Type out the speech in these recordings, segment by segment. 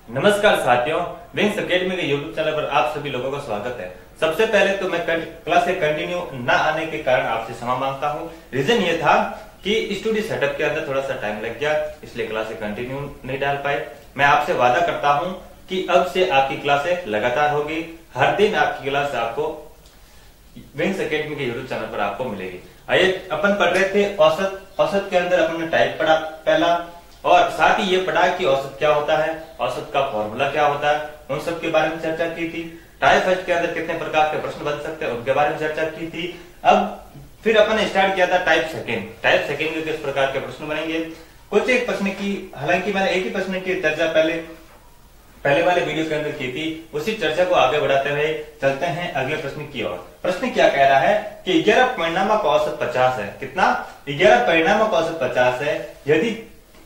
नमस्कार साथियों, wings academy के यूट्यूब चैनल पर आप सभी लोगों का स्वागत है। सबसे पहले तो मैं क्लास से कंटिन्यू न आने के कारण आपसे क्षमा मांगता हूं। रीजन ये था कि स्टूडियो सेटअप के अंदर थोड़ा सा टाइम लग गया, इसलिए क्लास से कंटिन्यू नहीं डाल पाए। मैं आपसे वादा करता हूं कि अब से आपकी क्लासें लगातार होगी। हर दिन आपकी क्लास आपको विंग्स एकेडमी के यूट्यूब चैनल पर आपको मिलेगी। आइए अपन पढ़ रहे थे औसत के अंदर अपन ने टाइप पढ़ा पहला, और साथ ही ये पढ़ा कि औसत क्या होता है, औसत का फॉर्मूला क्या होता है, उन सब के बारे में चर्चा की थी। टाइप फर्स्ट के अंदर कितने प्रकार के प्रश्न बन सकते हैं उनके बारे में चर्चा की थी। अब फिर अपन ने स्टार्ट किया था टाइप सेकंड के किस प्रकार के प्रश्न बनेंगे। कुछ एक प्रश्न की, हालांकि मैंने एक ही प्रश्न की चर्चा पहले वाले वीडियो के अंदर की थी, उसी चर्चा को आगे बढ़ाते हुए चलते हैं अगले प्रश्न की ओर। प्रश्न क्या कह रहा है कि 11 परिणामों का औसत 50 है। कितना? 11 परिणामों का औसत 50 है।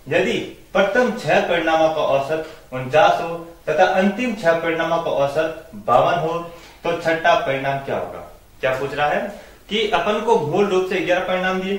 यदि प्रथम 6 परिणामों का औसत 49 हो तथा अंतिम 6 परिणामों का औसत 52 हो तो छठा परिणाम क्या होगा। क्या पूछ रहा है कि अपन को मूल रूप से 11 परिणाम दिए,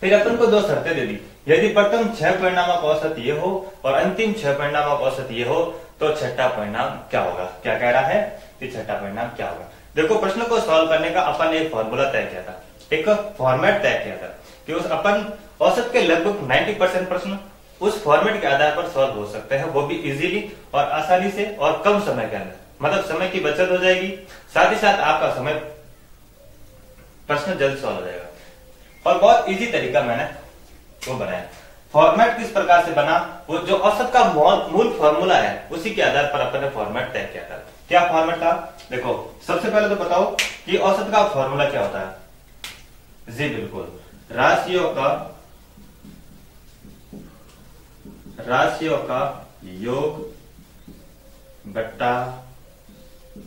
फिर अपन को दो शर्तें दे दी। यदि प्रथम 6 परिणामों का औसत ये हो और अंतिम 6 परिणामों का औसत ये हो तो छठा परिणाम क्या होगा। क्या कह रहा है कि छठा परिणाम क्या होगा। देखो, प्रश्न को सॉल्व करने का अपन एक फॉर्मूला तय किया था, एक फॉर्मेट तय किया था कि उस अपन औसत के लगभग 90% प्रश्न उस फॉर्मेट के आधार पर सॉल्व हो सकते हैं, वो भी इजीली और आसानी से और कम समय के अंदर। मतलब समय की बचत हो जाएगी, साथ ही साथ आपका समय प्रश्न जल्द सॉल्व हो जाएगा। और बहुत इजी तरीका मैंने वो बनाया। फॉर्मेट किस प्रकार से बना, वो जो औसत का मूल फॉर्मूला है उसी के आधार पर अपन ने फॉर्मेट तय किया था। क्या फॉर्मेट था? देखो, सबसे पहले तो बताओ कि औसत का फॉर्मूला क्या होता है। जी बिल्कुल, राशियों का योग बट्टा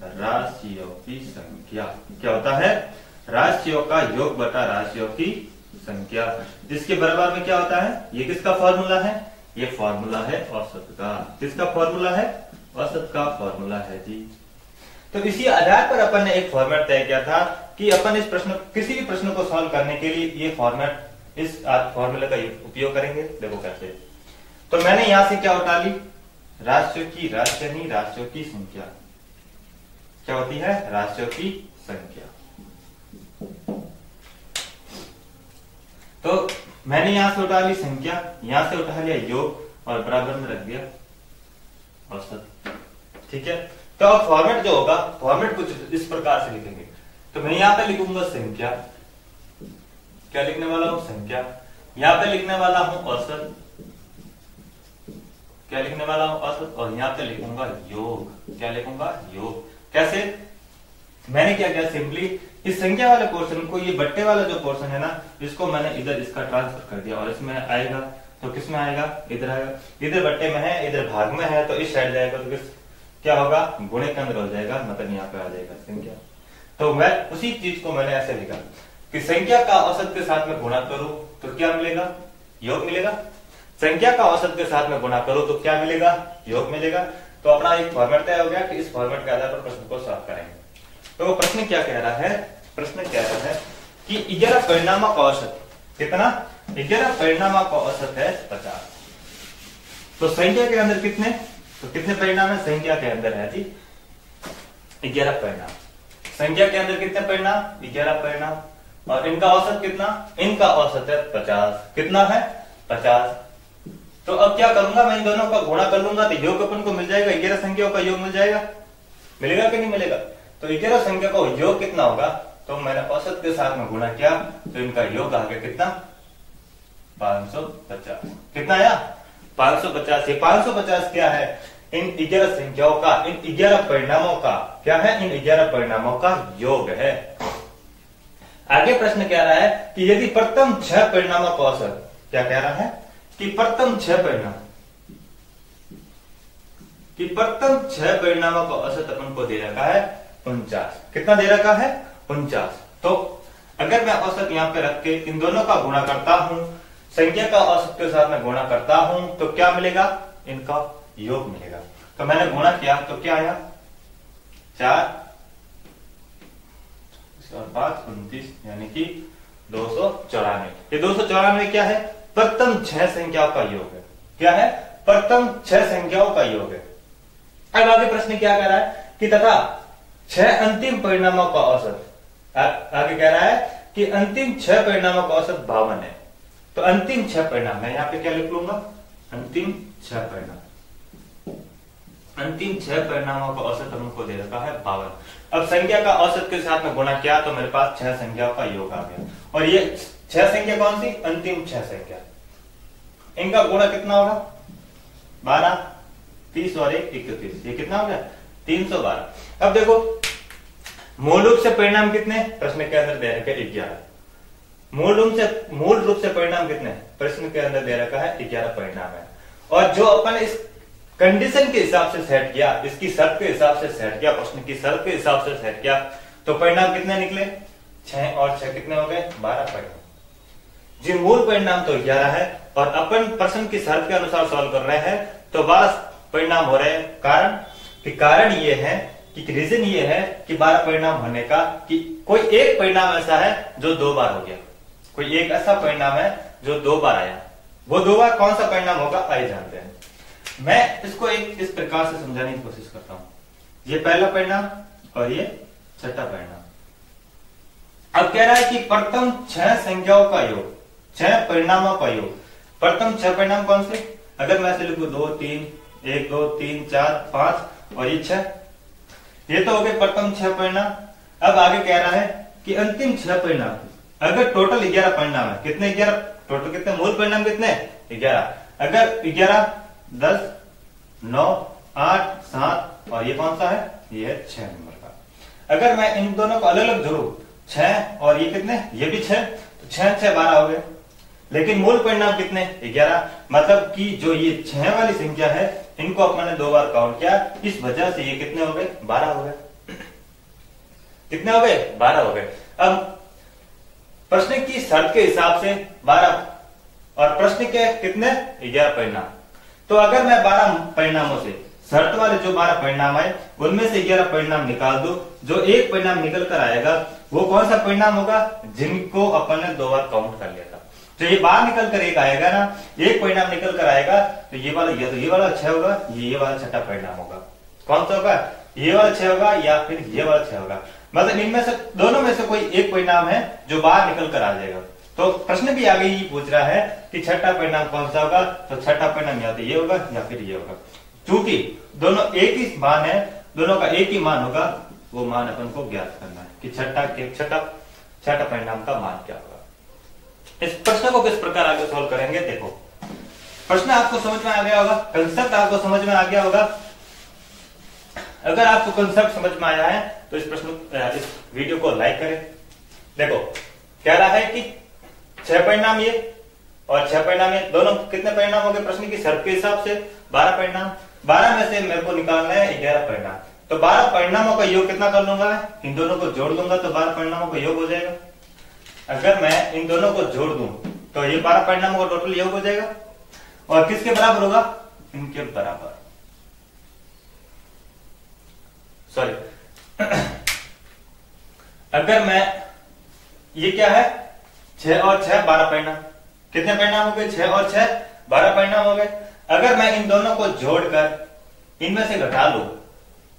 राशियों की संख्या। क्या होता है? राशियों का योग बटा राशियों की संख्या, जिसके बराबर में क्या होता है? ये किसका फॉर्मूला है? ये फॉर्मूला है औसत का। किसका फॉर्मूला है? औसत का फॉर्मूला है जी। तो इसी आधार पर अपन ने एक फॉर्मेट तय किया था कि अपन इस प्रश्न, किसी भी प्रश्न को सॉल्व करने के लिए ये फॉर्मेट, इस फॉर्मूले का उपयोग करेंगे। देखो कैसे। तो मैंने यहां से क्या उठा ली? राशियों की संख्या। क्या होती है? राशियों की संख्या। तो मैंने यहां से उठा ली संख्या, यहां से उठा लिया योग और बराबर में रख दिया औसत। ठीक है। तो अब फॉर्मेट जो होगा, फॉर्मेट कुछ इस प्रकार से लिखेंगे। तो मैं यहां पे लिखूंगा संख्या। क्या लिखने वाला हूं? संख्या। यहां पे लिखने वाला हूं औसत। क्या लिखने वाला हूं? औसत। और यहां पे लिखूंगा योग। क्या लिखूंगा? योग। कैसे? मैंने क्या किया, सिंपली इस संख्या वाले पोर्शन को, ये बट्टे वाला जो पोर्शन है ना, इसको मैंने इधर इसका ट्रांसफर कर दिया और इसमें आएगा तो किस में आएगा? इधर आएगा। इधर बट्टे में है, इधर भाग में है, तो इस साइड जाएगा तो क्या होगा? गुणे के अंदर हो जाएगा, मतलब यहाँ पे आ जाएगा संख्या। तो मैं उसी चीज को मैंने ऐसे लिखा कि संख्या का औसत के साथ में गुणा करूं तो क्या मिलेगा? योग मिलेगा। संख्या का औसत के साथ में गुणा करो तो क्या मिलेगा? योग मिलेगा। तो अपना एक फॉर्मेट तय हो गया कि इस फॉर्मेट के आधार पर प्रश्न को सॉल्व करेंगे। तो प्रश्न क्या कह रहा है? प्रश्न कह रहा है कि 11 परिणामों का औसत कितना? 11 परिणामों का औसत है 50। तो संख्या के अंदर कितने? तो कितने परिणाम है? संख्या के अंदर है जी 11 परिणाम। संख्या के अंदर कितने परिणाम? 11 परिणाम। और इनका औसत कितना? इनका औसत है 50। कितना है? 50। तो अब क्या करूंगा, मैं इन दोनों का गुणा कर लूंगा तो योग अपन को मिल जाएगा। 11 संख्याओं का योग मिल जाएगा। मिलेगा कि नहीं मिलेगा? तो 11 संख्या का योग कितना होगा? तो मैंने औसत के साथ में गुणा किया तो इनका योग आ गया कितना? 550। कितना आया? 550। ये 550 क्या है? इन 11 संख्याओं का, इन 11 परिणामों का क्या है? इन 11 परिणामों का योग है। आगे प्रश्न कह रहा है कि यदि प्रथम 6 परिणामों का औसत, क्या कह रहा है कि प्रथम 6 परिणामों का औसत अपन को दे रखा है 49। कितना दे रखा है? 49। तो अगर मैं औसत यहां पे रख के इन दोनों का गुणा करता हूं, संख्या का औसत के साथ में गुणा करता हूं तो क्या मिलेगा? इनका योग मिलेगा। तो मैंने गुणा किया तो क्या आया? 4 और 5 29, यानी कि 294। ये 294 क्या है? प्रथम 6 संख्याओं का योग है। क्या है? प्रथम 6 संख्याओं का योग है। अब आगे प्रश्न क्या कह रहा है कि तथा 6 अंतिम परिणामों का औसत, आगे कह रहा है कि अंतिम 6 परिणामों का औसत 52 है। तो अंतिम 6 परिणाम, मैं यहां पे क्या लिख लूंगा, अंतिम 6 परिणाम, अंतिम 6 परिणामों का औसत हमको दे रखा है 52। अब संख्या का औसत के साथ में गुणा किया तो मेरे पास 6 संख्याओं का योग आ गया। और ये 6 संख्या कौन सी, अंतिम 6 संख्या, इनका गुणा कितना होगा, 12, 30 और 1 31, ये कितना हो गया 312। अब देखो मूल रूप से परिणाम कितने, प्रश्न के अंदर दे रखे 11। मूल रूप से परिणाम कितने, प्रश्न के अंदर दे रखा है 11 परिणाम है। और जो अपन इस कंडीशन के हिसाब से सेट किया, इसकी शर्त के हिसाब से सेट किया, प्रश्न की शर्त के हिसाब से सेट किया, तो परिणाम कितने निकले, 6 और 6 कितने हो गए, 12 परिणाम। जी मूल परिणाम तो 11 है और अपन प्रश्न की शर्त के अनुसार सॉल्व कर रहे हैं तो 12 परिणाम हो रहे हैं। कारण ये है कि रीजन ये है कि 12 परिणाम होने का कि कोई एक परिणाम ऐसा है जो 2 बार हो गया, कोई एक ऐसा परिणाम है जो 2 बार आया। वो 2 बार कौन सा परिणाम होगा आइए जानते हैं। मैं इसको एक इस प्रकार से समझाने की कोशिश करता हूं, ये पहला परिणाम और ये छठा परिणाम। अब कह रहा है कि प्रथम 6 संख्याओं का योग, 6 परिणामों का योग, प्रथम 6 परिणाम कौन से, अगर मैं ऐसे लिखूं 2 3 1 2 3 4 5 और ये 6, ये तो हो गए प्रथम 6 परिणाम। अब आगे कह रहा है कि अंतिम 6 परिणाम, अगर टोटल 11 परिणाम है, कितने 11 टोटल, कितने मूल परिणाम कितने 11, अगर 11 10 9 8 7 और ये कौन सा है, ये है 6 नंबर का। अगर मैं इन दोनों को अलग अलग जोड़ू, 6 और ये कितने, ये भी 6, तो 6 6 12 हो गए। लेकिन मूल परिणाम कितने 11, मतलब कि जो ये 6 वाली संख्या है इनको अपने 2 बार काउंट किया, इस वजह से ये कितने हो गए 12 हो गए। कितने हो गए 12 हो गए। अब प्रश्न की शर्त के हिसाब से 12 और प्रश्न के कितने 11 परिणाम। तो अगर मैं 12 परिणामों से शर्त वाले जो 12 परिणाम आए उनमें से 11 परिणाम निकाल दो, जो एक परिणाम निकल कर आएगा वो कौन सा परिणाम होगा, जिनको अपन ने 2 बार काउंट कर लिया था। तो ये बाहर निकल कर एक आएगा ना, एक परिणाम निकल कर आएगा तो ये वाला, या तो ये वाला 6 होगा, ये वाला छठा परिणाम होगा। कौन सा होगा, ये वाला 6 होगा या फिर ये वाला 6 होगा। मतलब इनमें से दोनों में से कोई एक परिणाम है जो बाहर निकल कर आ जाएगा। तो प्रश्न भी आगे ही पूछ रहा है कि छठा परिणाम कौन सा होगा, तो छठा परिणाम या तो ये होगा या फिर ये होगा। क्योंकि दोनों एक ही मान है, दोनों का एक ही मान होगा, वो मान अपन को ज्ञात करना है कि छठा परिणाम का मान क्या होगा। इस प्रश्न को किस प्रकार आगे सॉल्व करेंगे, देखो प्रश्न आपको समझ में आ गया होगा, कंसेप्ट आपको समझ में आ गया होगा। अगर आपको कंसेप्ट समझ में आया है तो इस वीडियो को लाइक करें। देखो कह रहा है कि 6 परिणाम ये और 6 परिणाम ये, दोनों कितने परिणाम हो गए, प्रश्न की शर्त के हिसाब से 12 परिणाम। 12 में से मेरे को निकालना है 11 परिणाम। तो 12 परिणामों का योग कितना कर लूंगा, इन दोनों को जोड़ दूंगा तो 12 परिणामों का योग हो जाएगा। अगर मैं इन दोनों को जोड़ दूं तो ये 12 परिणामों का टोटल योग हो जाएगा। और किसके बराबर होगा, इनके बराबर, सॉरी अगर मैं, ये क्या है 6 और 6 12 परिणाम, कितने परिणाम हो गए 6 और 6 12 परिणाम हो गए। अगर मैं इन दोनों को जोड़कर इनमें से घटा लूं,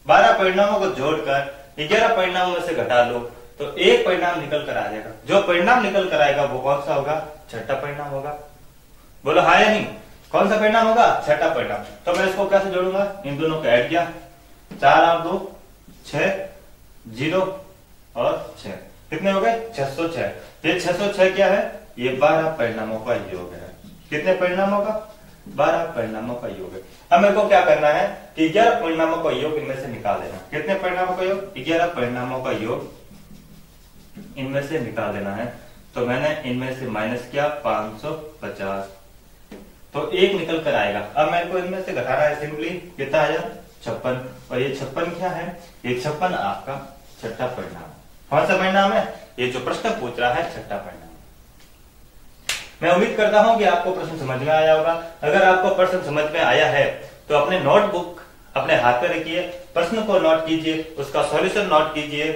12 परिणामों को जोड़कर 11 परिणामों में से घटा लूं तो एक परिणाम निकल कर आ जाएगा। जो परिणाम निकल कर आएगा वो कौन सा होगा, छठा परिणाम होगा। बोलो हाँ या नहीं, कौन सा परिणाम होगा, छठा परिणाम। तो मैं इसको कैसे जोड़ूंगा, इन दोनों को ऐड किया, 4 और 2 6 0 और 6 कितने हो गए 606। ये 606 क्या है, ये 12 परिणामों का योग है। कितने परिणामों का, 12 परिणामों का योग है। अब मेरे को क्या करना है कि 11 परिणामों का योग इनमें से निकाल देना। कितने परिणामों का योग, 11 परिणामों का योग इनमें से निकाल देना है। तो मैंने इनमें से माइनस किया 550, तो एक निकल कर आएगा। अब मेरे को इनमें से घटाना है, सिंपली कितना आया 56, और ये 56 क्या है, ये 56 आपका छठा परिणाम। कौन सा परिणाम है, ये जो प्रश्न पूछ रहा है छठा परिणाम। मैं उम्मीद करता हूं कि आपको प्रश्न समझ में आया होगा। अगर आपको प्रश्न समझ में आया है तो अपने नोटबुक अपने हाथ में रखिए, प्रश्न को नोट कीजिए, उसका सॉल्यूशन नोट कीजिए,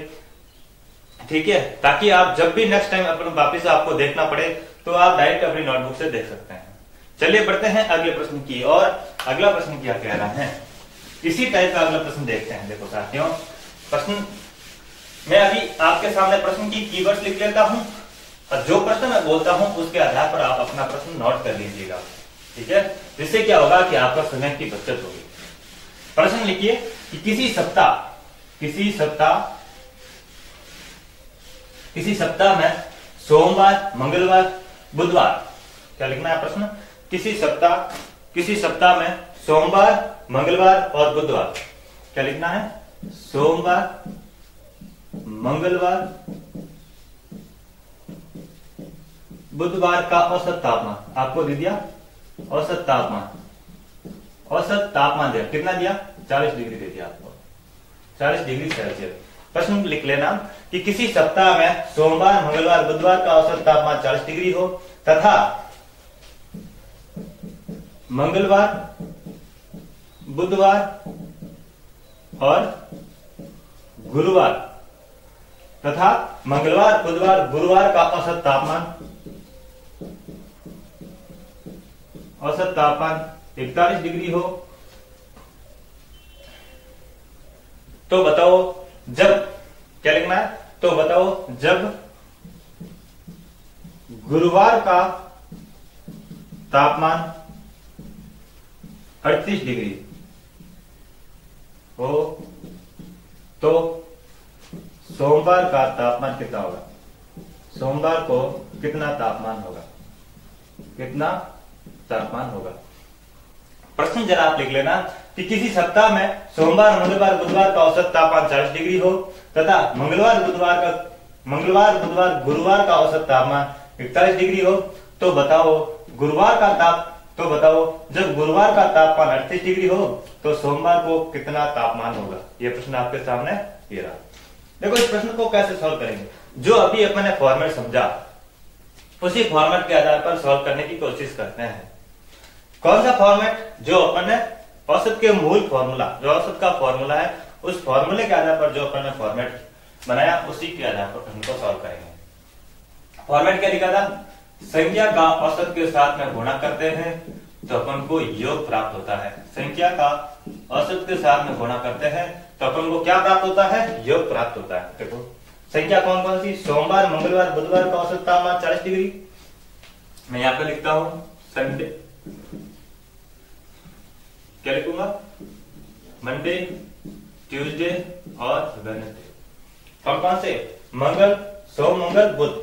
ठीक है, ताकि आप जब भी नेक्स्ट टाइम अपन वापिस आपको देखना पड़े तो आप डायरेक्ट अपनी नोटबुक से देख सकते हैं। चलिए बढ़ते हैं अगले प्रश्न की और। अगला प्रश्न क्या कह रहा है, इसी टाइप का अगला प्रश्न देखते हैं। देखो साथियों, प्रश्न मैं अभी आपके सामने प्रश्न की कीवर्ड्स लिख लेता हूं और जो प्रश्न मैं बोलता हूं उसके आधार पर आप अपना प्रश्न नोट कर लीजिएगा, ठीक है। जिससे क्या होगा कि आपका समय की बचत होगी। प्रश्न लिखिए कि किसी सप्ताह में सोमवार, मंगलवार, बुधवार, क्या लिखना है प्रश्न, किसी सप्ताह में सोमवार, मंगलवार और बुधवार, क्या लिखना है, सोमवार, मंगलवार, बुधवार का औसत तापमान आपको दे दिया। औसत तापमान दिया, कितना दिया, 40 डिग्री दे दिया आपको, 40 डिग्री सेल्सियस। प्रश्न लिख लेना कि किसी सप्ताह में सोमवार, मंगलवार, बुधवार का औसत तापमान 40 डिग्री हो तथा मंगलवार, बुधवार और गुरुवार तथा मंगलवार, बुधवार, गुरुवार का औसत तापमान 41 डिग्री हो। तो बताओ जब, क्या लिखना है, तो बताओ जब गुरुवार का तापमान 38 डिग्री हो तो सोमवार का तापमान कितना होगा, सोमवार को कितना तापमान होगा। प्रश्न जरा आप लिख लेना कि किसी सप्ताह में सोमवार, मंगलवार, बुधवार का औसत तापमान 40 डिग्री हो तथा मंगलवार, बुधवार, गुरुवार का औसत तापमान 41 डिग्री हो तो बताओ जब गुरुवार का तापमान 38 डिग्री हो तो सोमवार को कितना तापमान होगा। यह प्रश्न आपके सामने ये रहा। देखो इस प्रश्न को कैसे सॉल्व करेंगे, जो अभी अपने फॉर्मेट समझा उसी फॉर्मेट के आधार पर सॉल्व करने की कोशिश करते हैं। कौन सा फॉर्मेट, जो अपन ने औसत के मूल फॉर्मूला, जो औसत का फॉर्मूला है उस फॉर्मूले के आधार पर जो अपन ने फॉर्मेट बनाया उसी के आधार पर प्रश्न को सॉल्व करेंगे। फॉर्मेट क्या लिखा था, संख्या का औसत के साथ में गुणा करते हैं तो अपन को योग प्राप्त होता है। संख्या का औसत के साथ में गुणा करते हैं तो अपन को क्या प्राप्त होता है, योग प्राप्त होता है। देखो संख्या कौन कौन सी, सोमवार, मंगलवार, बुधवार का औसत तापमान 40 डिग्री। मैं यहां पे लिखता हूं संडे, क्या लिखूंगा, मंडे, ट्यूसडे और वेडनेसडे। कौन कौन से, मंगल, सोम, मंगल, बुध।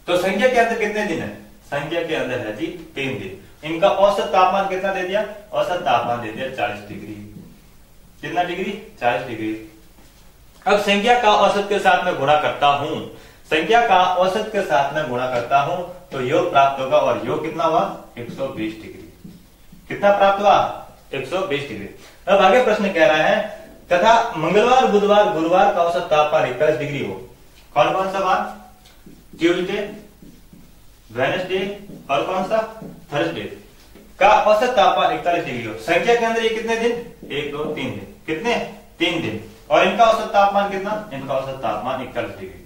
तो संख्या के अंदर कितने दिन है, संख्या के अंदर है जी 3 दिन। इनका औसत तापमान कितना दे दिया, औसत तापमान दे दिया 40 डिग्री। कितना डिग्री, 40 डिग्री। अब संख्या का औसत के साथ में गुणा करता हूं, संख्या का औसत के साथ में गुणा करता हूं तो योग प्राप्त होगा और योग कितना हुआ, 120 डिग्री। कितना प्राप्त हुआ, 120 डिग्री। अब आगे प्रश्न कह रहा है तथा मंगलवार, बुधवार, गुरुवार का औसत तापमान 41 डिग्री हो। कौन कौन सा बार, ट्यूसडे, वेडनेसडे और कौन सा, थर्सडे का औसत तापमान 41 डिग्री हो। संख्या के अंदर ये कितने दिन, 1 2 3 दिन, कितने, 3 दिन। और इनका औसत तापमान कितना, इनका औसत तापमान 41 डिग्री।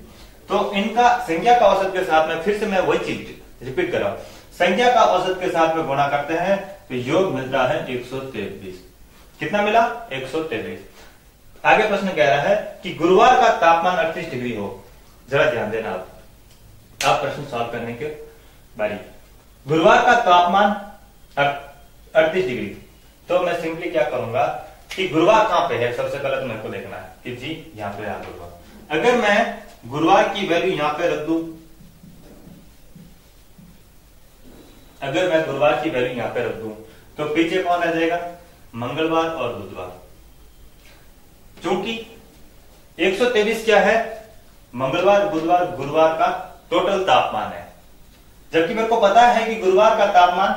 तो इनका संख्या का औसत के साथ में, फिर से मैं वही चीज रिपीट कर रहा हूं, संख्या का औसत के साथ में गुणा करते हैं तो योग मिलता है 123। कितना मिला, 123। आगे प्रश्न कह रहा है कि गुरुवार का तापमान 38 डिग्री हो। जरा ध्यान देना आप प्रश्न सॉल्व करने के बारी। गुरुवार का तापमान 38 डिग्री, तो मैं सिंपली क्या करूंगा कि गुरुवार कहां पे है, सबसे पहले तो मेरे को देखना है कि जी यहां पे है गुरुवार। अगर मैं गुरुवार की वैल्यू यहां पे रख दूं, अगर मैं गुरुवार की वैल्यू यहां पे रख दूं तो पीछे कौन रह जाएगा, मंगलवार और बुधवार। क्योंकि 123 क्या है, मंगलवार, बुधवार, गुरुवार का टोटल तापमान है, जबकि मेरे को पता है कि गुरुवार का तापमान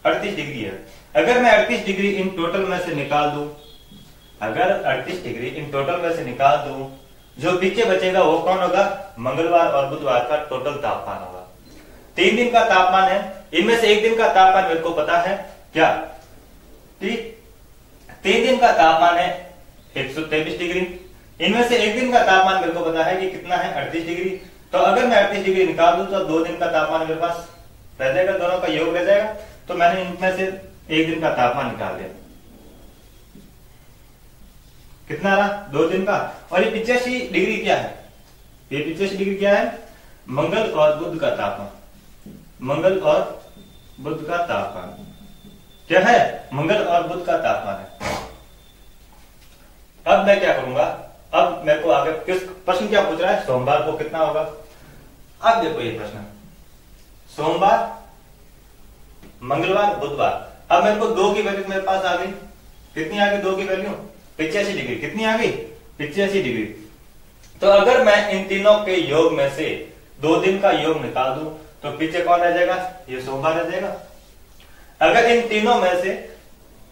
38 डिग्री है। अगर मैं 38 डिग्री इन टोटल में से निकाल दूं, अगर 38 डिग्री इन टोटल में से निकाल दूं, जो पीछे बचेगा वो कौन होगा, मंगलवार और बुधवार का टोटल तापमान होगा। 3 दिन का तापमान है, इनमें से एक दिन का तापमान मेरे को पता है क्या, 3 दिन का तापमान है 123 डिग्री। इनमें से एक दिन का तापमान मेरे को पता है कि कितना है, 38 डिग्री। तो अगर मैं 38 डिग्री निकाल दूं तो 2 दिन का तापमान मेरे पास रह जाएगा, दोनों का योग रह जाएगा। तो मैंने इनमें से एक दिन का तापमान निकाल दिया, कितना रहा 2 दिन का। और ये 85 डिग्री क्या है, ये 85 डिग्री क्या है, मंगल और बुध का तापमान। मंगल और बुध का तापमान क्या है, मंगल और बुध का तापमान है। अब मैं क्या करूंगा, अब मेरे को आगे किस प्रश्न क्या पूछ रहा है, सोमवार को कितना होगा। अब देखो ये प्रश्न, सोमवार, मंगलवार, बुधवार। अब मेरे को 2 की वैल्यू मेरे पास आ गई, कितनी आ गई 2 की वैल्यू, 85 डिग्री। कितनी आ गई, 85 डिग्री। तो अगर मैं इन तीनों के योग में से 2 दिन का योग निकाल दूं तो पीछे कौन रह जाएगा, ये सोमवार रह जाएगा। अगर इन तीनों में से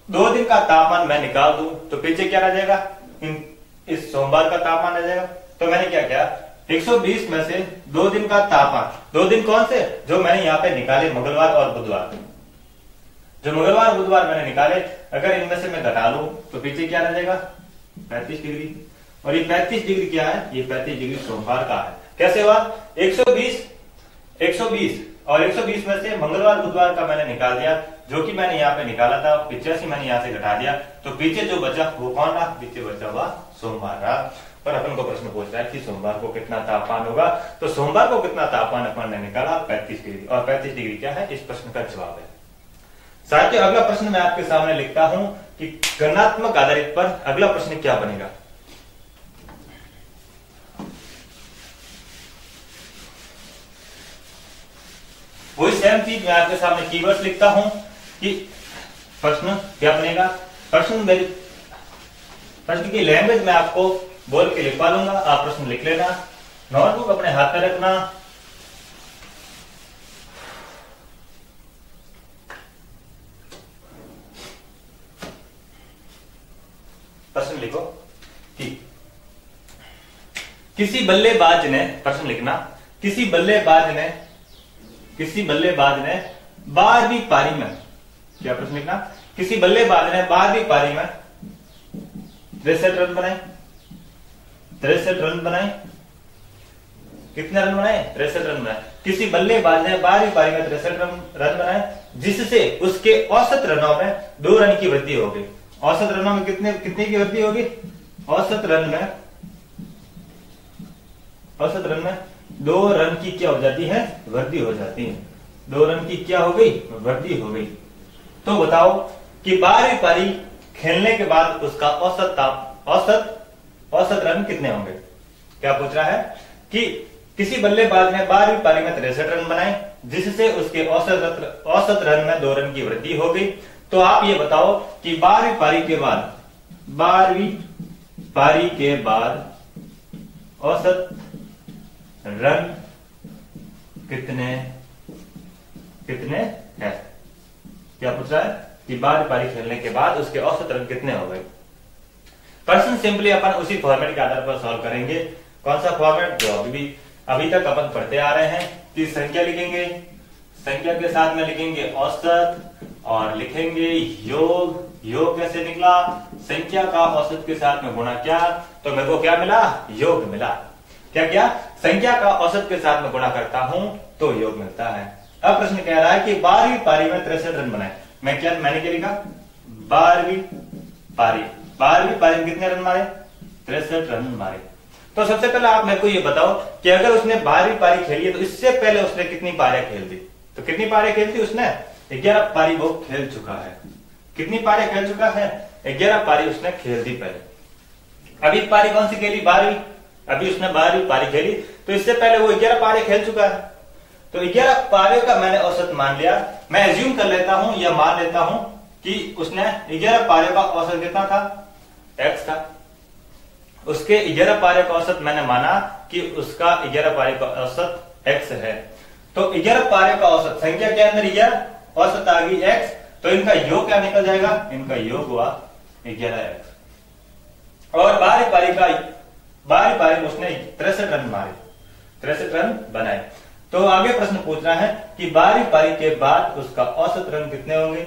2 दिन का तापमान मैं निकाल दूं तो पीछे क्या रह जाएगा, इस सोमवार का तापमान रह जाएगा। तो मैंने क्या किया, 120 में से 2 दिन का तापमान, 2 दिन कौन से जो मैंने यहाँ पे निकाले, मंगलवार और बुधवार। जो मंगलवार बुधवार मैंने निकाले, अगर इनमें से मैं घटा लूं तो पीछे क्या रह जाएगा, 35 डिग्री। और ये 35 डिग्री क्या है, ये 35 डिग्री सोमवार का है। कैसे हुआ, 120 और 120 में से मंगलवार बुधवार का मैंने निकाल दिया, जो कि मैंने यहाँ पे निकाला था, 85 मैंने यहाँ से घटा दिया, तो पीछे जो बचा वो कौन रहा, पीछे बचा हुआ सोमवार रहा। पर अपन को प्रश्न पूछ रहा है कि सोमवार को कितना तापमान होगा, तो सोमवार को कितना तापमान अपन ने निकाला, 35 डिग्री। और 35 डिग्री क्या है, इस प्रश्न का जवाब है। साथियों अगला प्रश्न मैं आपके सामने लिखता हूं कि गणनात्मक आधारित पर अगला प्रश्न क्या बनेगा। वही सेम चीज मैं आपके सामने कीवर्ड्स लिखता हूं कि प्रश्न क्या बनेगा। प्रश्न की लैंग्वेज मैं आपको बोल के लिखवा लूंगा, आप प्रश्न लिख लेना, नोटबुक अपने हाथ में रखना। प्रश्न लिखो कि किसी बल्लेबाज ने, प्रश्न लिखना, किसी बल्लेबाज ने 12वीं पारी में, क्या प्रश्न लिखना, किसी बल्लेबाज ने 12वीं पारी में 63 रन बनाए। 63 रन बनाए, कितने रन बनाए, 63 रन बनाए। किसी बल्लेबाज ने 12वीं पारी में 63 रन बनाए, जिससे उसके औसत रनों में 2 रन की वृद्धि हो गई। औसत रनों में कितने की वृद्धि होगी, औसत रन में 2 रन की क्या हो जाती है, वृद्धि हो जाती है। 2 रन की क्या हो गई, वृद्धि हो गई। तो बताओ कि 12वीं पारी खेलने के बाद उसका औसत रन कितने होंगे। क्या पूछ रहा है कि किसी बल्लेबाज ने 12वीं पारी में 63 रन बनाए, जिससे उसके औसत रन में 2 रन की वृद्धि हो गई। तो आप ये बताओ कि 12वीं पारी के बाद औसत रन कितने है। क्या पूछ रहा है कि 12वीं पारी खेलने के बाद उसके औसत रन कितने हो गए। प्रश्न सिंपली अपन उसी फॉर्मेट के आधार पर सॉल्व करेंगे। कौन सा फॉर्मेट, जो अभी तक अपन पढ़ते आ रहे हैं कि संख्या लिखेंगे, संख्या के साथ में लिखेंगे औसत और लिखेंगे योग। योग कैसे निकला, संख्या का औसत के साथ में गुणा किया तो मेरे को क्या मिला, योग मिला। क्या संख्या का औसत के साथ में गुणा करता हूं तो योग मिलता है। अब प्रश्न कह रहा है कि 12वीं पारी में 63 रन बनाए। मैंने क्या लिखा, 12वीं पारी में कितने रन मारे, 63 रन मारे। तो सबसे पहले आप मेरे को ये बताओ कि अगर उसने 12वीं पारी खेली है तो इससे पहले उसने कितनी पारियां खेल दी। तो कितनी पारियां खेल दी उसने, 11 पारी वो खेल चुका है। कितनी पारियां खेल चुका है, 11 पारी उसने खेल दी पहले। अभी पारी कौन सी खेली, 12वीं। अभी उसने 12वीं पारी खेली, तो इससे पहले वो 11 पारी खेल चुका है। तो 11 पारियों का मैंने औसत मान लिया। मैं एज्यूम कर लेता हूं या मान लेता हूं कि उसने 11 पारियों का औसत कितना था, x था। उसके 11 पारियों का औसत मैंने माना कि उसका 11 पारियों का औसत x है। तो 11 पारियों का औसत, संख्या के अंदर 11, औसत आ गई x, तो इनका योग क्या निकल जाएगा, इनका योग हुआ 11x। और 12वीं पारी में उसने 63 रन मारे, 63 रन बनाए। तो आगे प्रश्न पूछ रहा है कि 12वीं पारी के बाद उसका औसत रन कितने होंगे।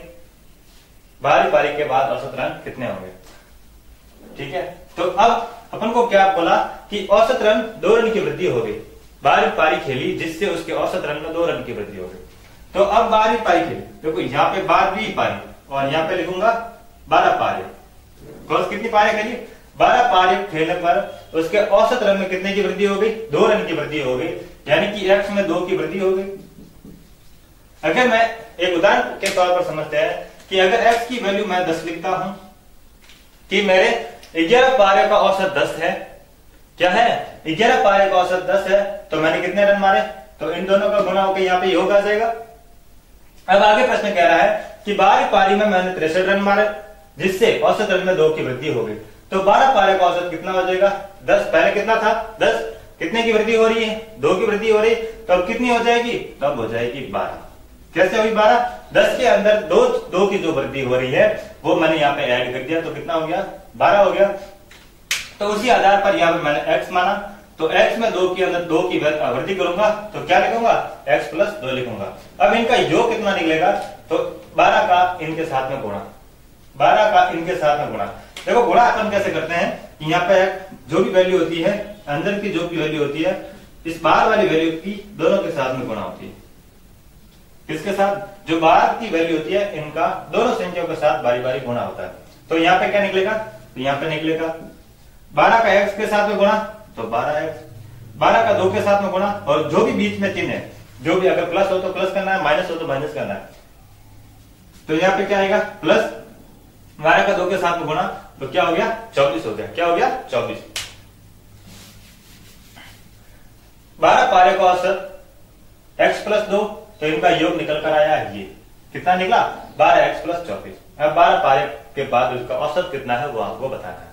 12वीं पारी के बाद औसत रन कितने होंगे, ठीक है। तो अब अपन को क्या बोला कि औसत रन 2 रन की वृद्धि हो गई। 12वीं पारी खेली जिससे उसके औसत रन में 2 रन की वृद्धि हो गई। तो अब 12वीं पारी खेली, देखो यहाँ पे 12वीं और यहाँ पे लिखूंगा 12 पारी। क्रॉस कितनी पारी खेली? 12 पारी खेलने पर उसके औसत रन में कितने की वृद्धि हो गई? 2 रन की वृद्धि हो गई, यानी कि x में 2 की वृद्धि हो गई। अगर मैं एक उदाहरण के तौर पर समझते हैं कि अगर x की वैल्यू मैं 10 लिखता हूं कि मेरे 11 पारियों का औसत 10 है, क्या है? 11 पारियों का औसत 10 है, तो मैंने कितने रन मारे? तो इन दोनों का गुणा होकर यहाँ पे योग आ जाएगा। अब आगे प्रश्न कह रहा है कि 12 पारी में मैंने 63 रन मारे, जिससे औसत रन में 2 की वृद्धि हो गई। तो 12 पारी का औसत कितना हो जाएगा? 10। पहले कितना था? 10। कितने की वृद्धि हो रही है? 2 की वृद्धि हो रही है, तो अब कितनी हो जाएगी? तब हो जाएगी 12। कैसे हुई 12? 10 के अंदर 2 की जो वृद्धि हो रही है वो मैंने यहाँ पे ऐड कर दिया, तो कितना हो गया? 12 हो गया। तो उसी आधार पर यहाँ पे मैंने x माना, तो x में 2 के अंदर 2 की वृद्धि करूंगा तो क्या लिखूंगा? x प्लस 2 लिखूंगा। अब इनका योग कितना निकलेगा? तो 12 का इनके साथ में गुणा, 12 का इनके साथ में गुणा। देखो गुणा अपन कैसे करते हैं कि यहाँ पे जो भी वैल्यू होती है, अंदर की जो भी वैल्यू होती है, इस बाहर वाली वैल्यू की दोनों के साथ में गुणा होती है। किसके साथ? जो बाहर की वैल्यू होती है इनका दोनों संख्याओं के साथ बारी बारी गुणा होता है। तो यहाँ पे क्या निकलेगा? तो यहाँ पे निकलेगा 12 का x के साथ में गुणा, तो 12x, 12 का 2 के साथ में गुणा, और जो भी बीच में चिन्ह है, जो भी अगर प्लस हो तो प्लस करना है, माइनस हो तो माइनस करना है। तो यहाँ पे क्या आएगा? प्लस 12 का 2 के साथ में गुणा, तो क्या हो गया? 24 हो गया। क्या हो गया? 24। 12 पारे का औसत x प्लस 2, तो इनका योग निकल कर आया ये कितना निकला? 12x plus 24। अब 12 पारे के बाद उसका औसत कितना है वो आपको बताना है।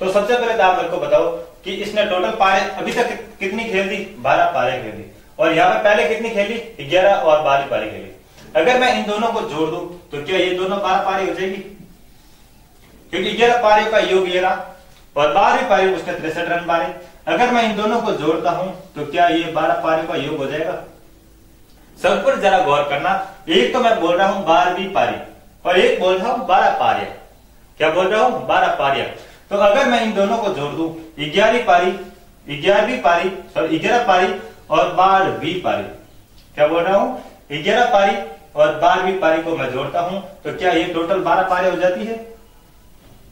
तो सबसे पहले तो आप मेरे को बताओ कि इसने टोटल पारे अभी तक कितनी खेल दी? 12 पारे खेली। और यहाँ पे पहले कितनी खेली? 11 और 12 पारी खेली। अगर मैं इन दोनों को जोड़ दूं तो क्या ये दोनों 12 पारी हो जाएगी? क्योंकि 11 पारियों का योग ये रहा और 12वीं पारी उसने 63 रन मारे। अगर मैं इन दोनों को जोड़ता हूं तो क्या ये 12 पारियों का योग हो जाएगा? सब पर जरा गौर करना। एक तो मैं बोल रहा हूं 12वीं पारी और एक बोल रहा हूं 12 पारियां। क्या बोल रहा हूं? 12 पारियां। तो अगर मैं इन दोनों को जोड़ दूं 11वीं पारी, 11वीं पारी, सॉरी 11 पारी और 12वीं पारी, क्या बोल रहा हूं? 11 पारी और 12वीं पारी को मैं जोड़ता हूं तो क्या ये टोटल 12 पारी हो जाती है?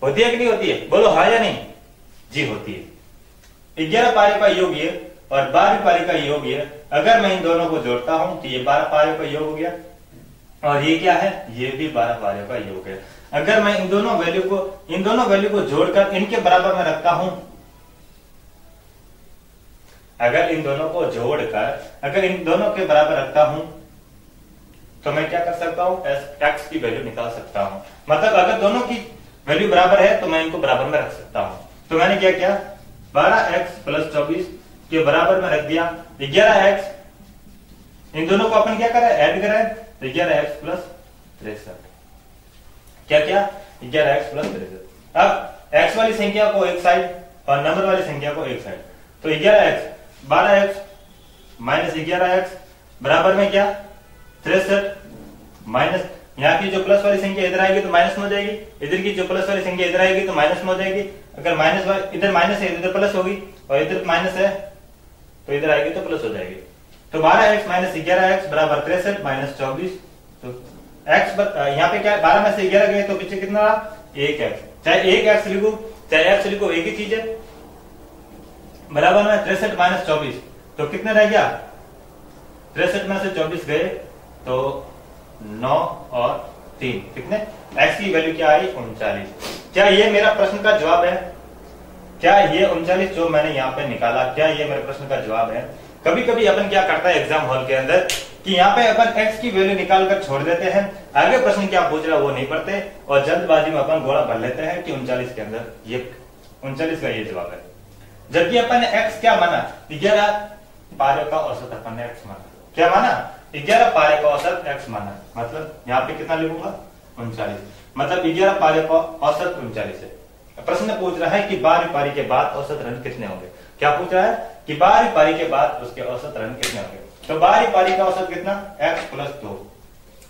होती है कि नहीं होती है? बोलो हाँ या नहीं? जी होती है। 11 पारी का योग ये और 12वीं पारी का योग ये। अगर मैं इन दोनों को जोड़ता हूं तो ये 12 पारियों का योग हो गया और ये क्या है? ये भी 12 पारियों का योग है। अगर मैं इन दोनों वैल्यू को जोड़कर इनके बराबर में रखता हूं, अगर इन दोनों को जोड़कर अगर इन दोनों के बराबर रखता हूं तो मैं क्या कर सकता हूं? x की वैल्यू निकाल सकता हूं। मतलब अगर दोनों की वैल्यू बराबर है तो मैं इनको बराबर में रख सकता हूं। तो मैंने क्या किया? 12x प्लस 24 के बराबर में रख दिया 11x। इन दोनों को अपन क्या करा? ऐड करा है, तो 11x प्लस 63। क्या क्या? 11x plus 63। अब x वाली संख्या को एक साइड और नंबर वाली संख्या को एक साइड, तो 11x 12x माइनस 11x बराबर में क्या? 63 माइनस यहाँ की जो प्लस वाली संख्या इधर आएगी तो माइनस में हो जाएगी, इधर की जो प्लस वाली संख्या इधर आएगी तो माइनस में हो जाएगी। अगर माइनस इधर माइनस है इधर प्लस होगी और इधर माइनस है तो इधर आएगी तो प्लस हो जाएगी। तो 12x माइनस 11x बराबर 63 माइनस 24। तो x यहाँ पे क्या? 12 में से 11 गए तो पीछे कितना रहा? 1x। चाहे 1x लिखो चाहे x लिखो एक ही चीज है। बराबर में 63 माइनस 24, तो कितने रह गया? 63 में से 24 गए तो 9 और 3 कितने? x की वैल्यू क्या आई? 39। क्या ये मेरा प्रश्न का जवाब है? क्या ये 39 जो मैंने यहाँ पे निकाला, क्या ये मेरे प्रश्न का जवाब है? कभी कभी अपन क्या करता है एग्जाम हॉल के अंदर कि यहाँ पे अपन x की वैल्यू निकाल कर छोड़ देते हैं, आगे प्रश्न क्या पूछ रहा है वो नहीं पढ़ते और जल्दबाजी में अपन गोला भर लेते हैं कि 39 के अंदर ये 39 का ये जवाब है। जबकि अपन ने x क्या माना? 11 पारियों का औसत अपन ने x माना। क्या माना? 11 पारे का औसत x माना। मतलब यहाँ पे कितना लिखूंगा? 39। मतलब 11 पारे का औसत 39 है। प्रश्न पूछ रहा है कि 12वीं पारी के बाद औसत रन कितने होंगे। क्या पूछ रहा है? कि 12वीं पारी के बाद उसके औसत रन कितने होंगे। तो 12वीं पारी का औसत कितना? x plus 2।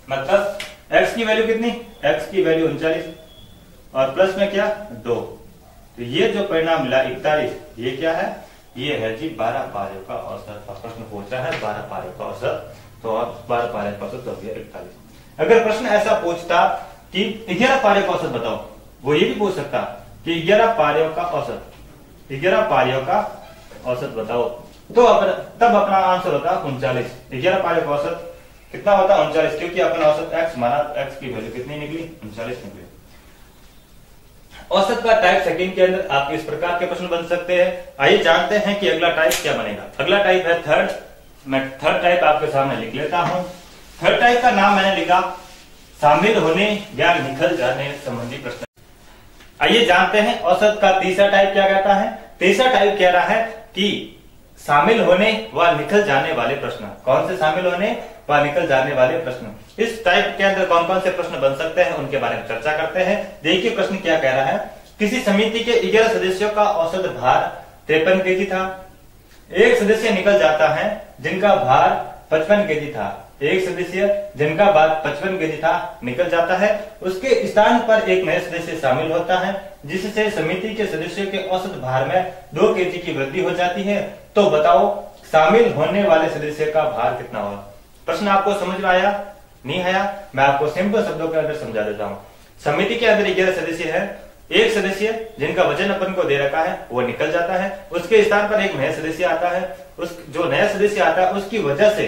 मतलब x की वैल्यू कितनी? x की वैल्यू 39 और प्लस में क्या? 2। तो ये जो परिणाम मिला 41, ये क्या है? ये है जी 12 पारियों का औसत। प्रश्न पूछ रहा है 12 पारियों का औसत, तो 12 पारियों का औसत हो गया 41। अगर प्रश्न ऐसा पूछता कि 11 पारियों का औसत बताओ, वो ये भी पूछ सकता कि 11 पारियों का औसत, 11 पारियों का औसत बताओ, तो तब अपना आंसर होता 39। 11 पारियों का औसत कितना होता 39, क्योंकि अपना औसत x माना, x की वैल्यू कितनी निकली 39 निकली। औसत का टाइप सेकंड के अंदर आपके इस प्रकार के प्रश्न बन सकते हैं। आइए जानते हैं कि अगला टाइप क्या बनेगा। अगला टाइप है थर्ड। मैं थर्ड टाइप आपके सामने लिख लेता हूं। थर्ड टाइप का नाम मैंने लिखा शामिल होने या निकल जाने संबंधी प्रश्न। आइए जानते हैं औसत का तीसरा टाइप क्या कहता है। तीसरा टाइप कह रहा है कि शामिल होने व निकल जाने वाले प्रश्न। कौन से शामिल होने व निकल जाने वाले प्रश्न। इस टाइप के अंदर कौन कौन से प्रश्न बन सकते हैं उनके बारे में चर्चा करते हैं। देखिए प्रश्न क्या कह रहा है। किसी समिति के 11 सदस्यों का औसत भार 53 केजी था। एक सदस्य निकल जाता है जिनका भार 55 केजी था। एक सदस्य जिनका भार 55 केजी था निकल जाता है, उसके स्थान पर एक नया सदस्य शामिल होता है जिससे समिति के सदस्यों के औसत भार में 2 केजी की वृद्धि हो जाती है। तो बताओ शामिल होने वाले सदस्य का भार कितना होगा। प्रश्न आपको समझ में आया नहीं आया? मैं आपको सिंपल शब्दों के अंदर समझा देता हूं। समिति के अंदर 11 सदस्य है। एक सदस्य जिनका वजन अपन को दे रखा है वो निकल जाता है, उसके स्थान पर एक नया सदस्य आता है। उस जो नया सदस्य आता है उसकी वजह से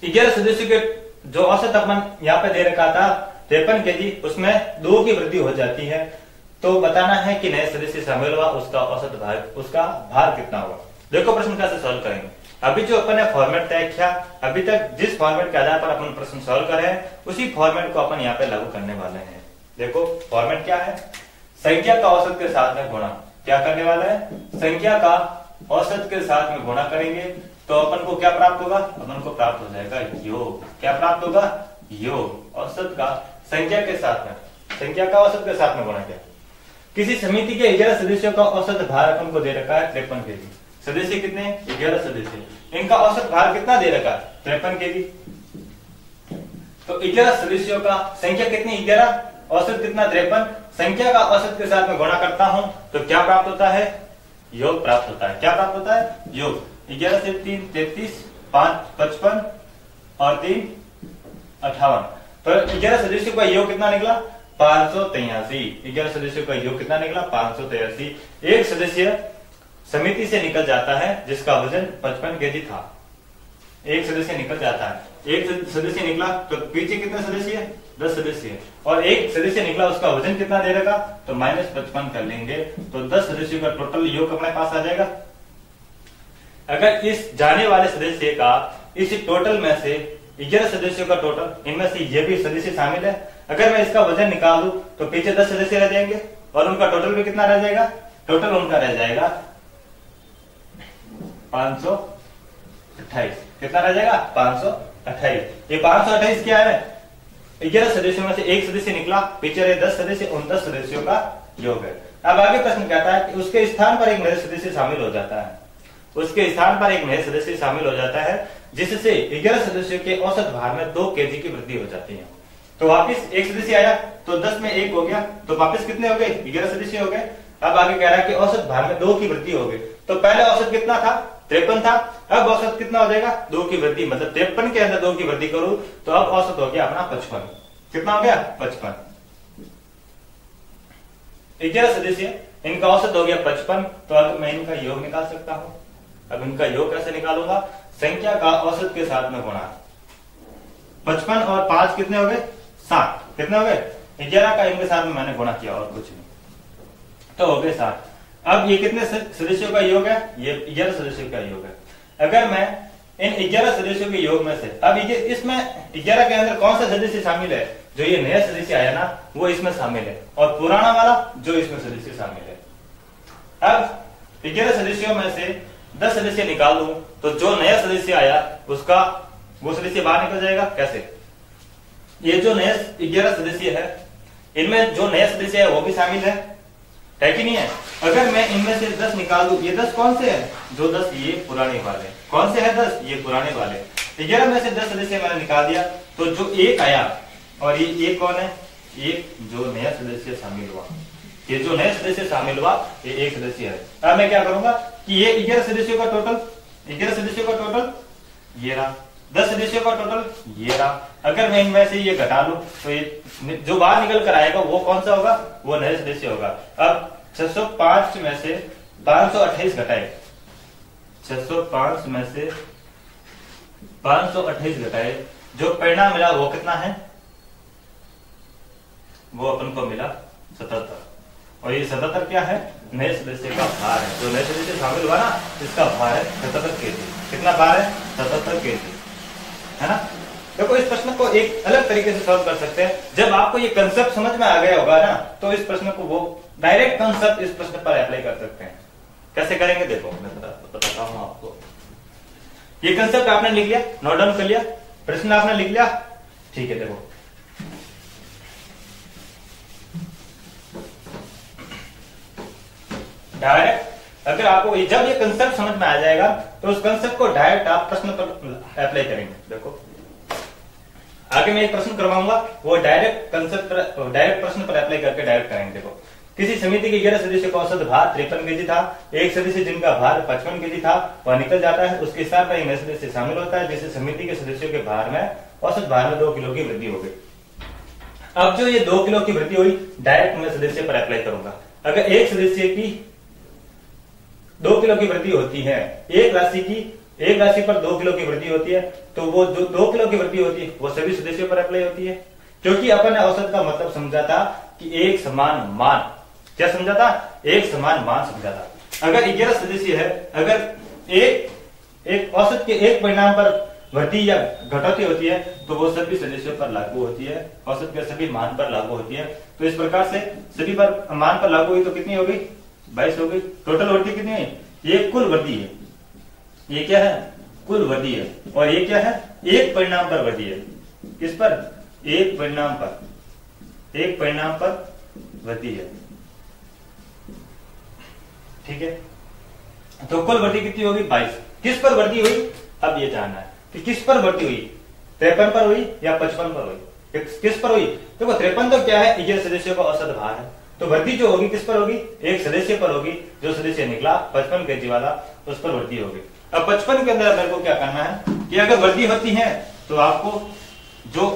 11 सदस्यों के जो औसत अपन यहाँ पे दे रखा था 53 केजी, उसमें 2 की वृद्धि हो जाती है। तो बताना है कि नए सदस्य शामिल हुआ, उसका औसत भार, उसका भार कितना होगा। देखो प्रश्न कैसे सॉल्व करेंगे। अभी जो अपन ने फॉर्मेट तय किया, अभी तक जिस फॉर्मेट के आधार पर अपन प्रश्न सॉल्व कर रहे हैं उसी फॉर्मेट को अपन यहाँ पे लागू करने वाले हैं। देखो फॉर्मेट क्या है। संख्या का औसत के साथ में गुणा। क्या करने वाला है, संख्या का औसत के साथ में गुणा करेंगे तो अपन को क्या प्राप्त होगा, अपन को प्राप्त हो जाएगा योग। क्या प्राप्त होगा, योग। औसत का संख्या के साथ में, संख्या का औसत के साथ में गुणा किया। किसी समिति के 11 सदस्यों का औसत भार अपन को दे रखा है 53 केजी। सदस्य कितने, 11 सदस्य, इनका औसत भार कितना दे रखा है 53 केजी। तो 11 सदस्यों का संख्या कितनी 11, औसत कितना 53, संख्या का औसत के साथ में गुणा करता हूं तो क्या प्राप्त होता है, योग प्राप्त होता है। क्या प्राप्त होता है, योग। 11 से 3 33, 5 55 और 3 58। तो 11 सदस्यों का योग कितना निकला 583। 11 सदस्यों का योग कितना निकला 583। एक सदस्य समिति से निकल जाता है जिसका वजन 55 केजी था। एक सदस्य निकल जाता है, एक सदस्य निकला तो पीछे कितने सदस्य है 10 सदस्य, और एक सदस्य निकला उसका वजन कितना दे रखा तो -55 कर लेंगे तो 10 सदस्यों का टोटल योग अपने पास आ जाएगा। अगर इस जाने वाले सदस्य का इस टोटल में से 11 सदस्यों का टोटल, इनमें से ये भी सदस्य शामिल है, अगर मैं इसका वजन निकाल दूं तो पीछे 10 सदस्य रह जाएंगे और उनका टोटल भी कितना रह जाएगा, टोटल उनका रह जाएगा 528। कितना रह जाएगा 528। ये 528 क्या है, 11 सदस्यों में से एक सदस्य निकला, पीछे रहे 10 सदस्य, उन 10 सदस्यों का योग है। अब आगे प्रश्न कहता है कि उसके स्थान पर एक नया सदस्य शामिल हो जाता है। उसके स्थान पर एक नया सदस्य शामिल हो जाता है जिससे 11 सदस्यों के औसत भार में 2 केजी की वृद्धि हो जाती है। तो वापिस एक सदस्य आया तो 10 में 1 हो गया तो वापिस कितने हो गए 11 सदस्य हो गए। अब आगे कह रहा है कि औसत भार में 2 की वृद्धि हो गई। तो पहले औसत कितना था 53 था, अब औसत कितना हो जाएगा 2 की वृद्धि, मतलब 53 के अंदर 2 की वृद्धि करूं तो अब औसत हो गया अपना 55। कितना हो गया 55। 11 सदस्य, इनका औसत हो गया 55। तो अब मैं इनका योग निकाल सकता हूं। अब इनका योग कैसे निकालूंगा, संख्या का औसत के साथ में गुणा। 55 और 5 कितने हो गए 7। कितने हो गए 11 का इनके साथ में मैंने गुणा किया और कुछ नहीं, तो हो गए 7। अब ये कितने सदस्यों का योग है, ये 11 सदस्यों का योग है। अगर मैं इन 11 सदस्यों के योग में से, अब इसमें 11 के अंदर कौन सा सदस्य शामिल है, जो ये नया सदस्य आया ना वो इसमें शामिल है, और पुराना वाला जो इसमें सदस्य शामिल है। अब 11 सदस्यों में से 10 सदस्य निकाल दूं तो जो नया सदस्य आया उसका वो सदस्य बाहर निकल जाएगा। कैसे, ये जो नया 11 सदस्य है इनमें जो नया सदस्य है वो भी शामिल है कि नहीं है। अगर मैं इनमें से 10 निकाल दूं, ये 10 कौन से हैं, जो 10 ये पुराने वाले, कौन से हैं 10 ये पुराने वाले। 11 में से 10 सदस्य मैंने निकाल दिया तो जो एक आया, और ये कौन है, एक जो नया सदस्य शामिल हुआ, ये जो नया सदस्य शामिल हुआ ये एक सदस्य है। अब मैं क्या करूंगा कि ये 11 सदस्यों का टोटल, 11 सदस्यों का टोटल ये रहा, 10 सदस्यों का टोटल ये रहा। अगर मैं इनमें से ये घटा लूं तो ये जो बाहर निकल कर आएगा वो कौन सा होगा, वो नए सदस्य होगा। अब 605 में से 528 घटाए, 605 में से 528 घटाए, जो परिणाम मिला वो कितना है, वो अपन को मिला 77। और ये 77 क्या है, नए सदस्य का भार है। जो नए सदस्य शामिल हुआ ना, इसका भार है 77 केजी। कितना भार है, 77 केजी, है ना। देखो इस प्रश्न को एक अलग तरीके से सॉल्व कर सकते हैं। जब आपको ये कंसेप्ट समझ में आ गया होगा ना, तो इस प्रश्न को वो डायरेक्ट कंसेप्ट इस प्रश्न पर अप्लाई कर सकते हैं। कैसे करेंगे देखो, मैं बताता हूं आपको। ये कंसेप्ट आपने लिख लिया, नोट डाउन कर लिया, प्रश्न आपने लिख लिया, ठीक है। देखो डायरेक्ट अगर आपको जब ये कंसेप्ट समझ में आ जाएगा तो उस कंसेप्ट को डायरेक्ट आप प्रश्न पर अप्लाई करेंगे। देखो आगे मैं एक प्रश्न करवाऊंगा, वो डायरेक्ट कंसेप्ट पर, डायरेक्ट प्रश्न पर अप्लाई करके डायरेक्ट करेंगे। देखो किसी समिति के 11 सदस्यों का औसत भार 53 केजी था। एक सदस्य जिनका भार 55 केजी था वह निकल जाता है। उसके स्थान पर एक नया सदस्य शामिल होता है, जिससे समिति के सदस्यों के भार में, औसत भार में 2 किलो की वृद्धि हो गई। अब जो ये 2 किलो की वृद्धि हुई, डायरेक्ट मैं सदस्य पर अप्लाई करूंगा। अगर एक सदस्य की 2 किलो की वृद्धि होती है, एक राशि पर 2 किलो की वृद्धि होती है, तो वो जो 2 किलो की वृद्धि होती है वो सभी सदस्यों पर अप्लाई होती है। क्योंकि अपन ने औसत का मतलब समझा था कि एक समान मान, क्या समझा था, एक समान मान समझा था। अगर 11 सदस्य है, अगर एक औसत के एक परिणाम पर वृद्धि या घटौती होती है तो वो सभी सदस्यों पर लागू होती है, औसत के सभी मान पर लागू होती है। तो इस प्रकार से सभी पर मान पर लागू हुई तो कितनी हो गई, 22 हो गई। टोटल वृद्धि कितनी है, ये कुल वृद्धि है, ये क्या है, कुल वृद्धि है। और ये क्या है, एक परिणाम पर वृद्धि है। किस पर, एक परिणाम पर वृद्धि है, ठीक है। तो कुल वृद्धि कितनी होगी, 22। किस पर वृद्धि हुई, अब ये जानना है कि किस पर वृद्धि हुई, 53 पर हुई या 55 पर हुई, किस पर हुई। देखो 53 तो क्या है, 11 सदस्यों का औसत भार है, तो वृद्धि जो होगी किस पर होगी, एक सदस्य पर होगी। जो सदस्य निकला 55 केजी वाला, उस पर वृद्धि होगी। अब 55 के अंदर मेरे को क्या करना है कि अगर वृद्धि होती है तो आपको जो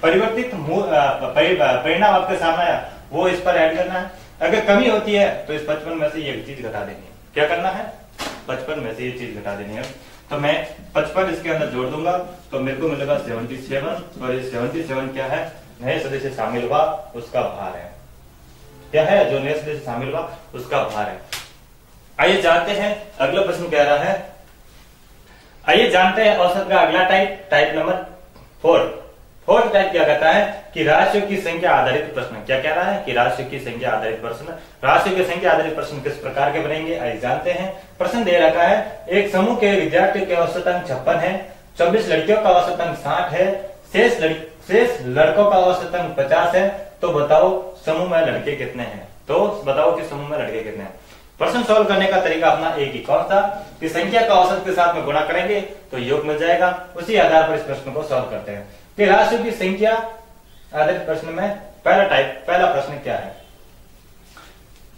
परिवर्तित परिणाम आपके सामने आया वो इस पर ऐड करना है। अगर कमी होती है तो इस 55 में से ये चीज घटा देनी है। क्या करना है, 55 में से ये चीज घटा देनी है। तो मैं 55 इसके अंदर जोड़ दूंगा तो मेरे को मिलेगा 77। और ये 77 क्या है, नए सदस्य शामिल हुआ उसका भार है। क्या है, जो नए सदस्य शामिल हुआ उसका भार है। आइए जानते हैं अगला प्रश्न कह रहा है, आइए जानते हैं औसत का अगला टाइप नंबर 4। फोर्थ टाइप क्या कहता है कि राशियों की संख्या आधारित प्रश्न। क्या कह रहा है कि राशियों की संख्या आधारित प्रश्न। राशियों की संख्या आधारित प्रश्न किस प्रकार के बनेंगे, आइए जानते हैं। प्रश्न दे रखा है, एक समूह के विद्यार्थियों के औसत अंक 56 है, 24 लड़कियों का औसत अंक 60 है, शेष लड़कों का औसत अंक 50 है। तो बताओ समूह में लड़के कितने हैं। तो बताओ कि समूह में लड़के कितने हैं। प्रश्न सॉल्व करने का तरीका अपना एक ही, कौन सा, कि संख्या का औसत के साथ में गुणा करेंगे तो योग मिल जाएगा। उसी आधार पर इस प्रश्न को सॉल्व करते हैं कि राशियों की संख्या आधारित प्रश्न में पहला प्रश्न क्या है।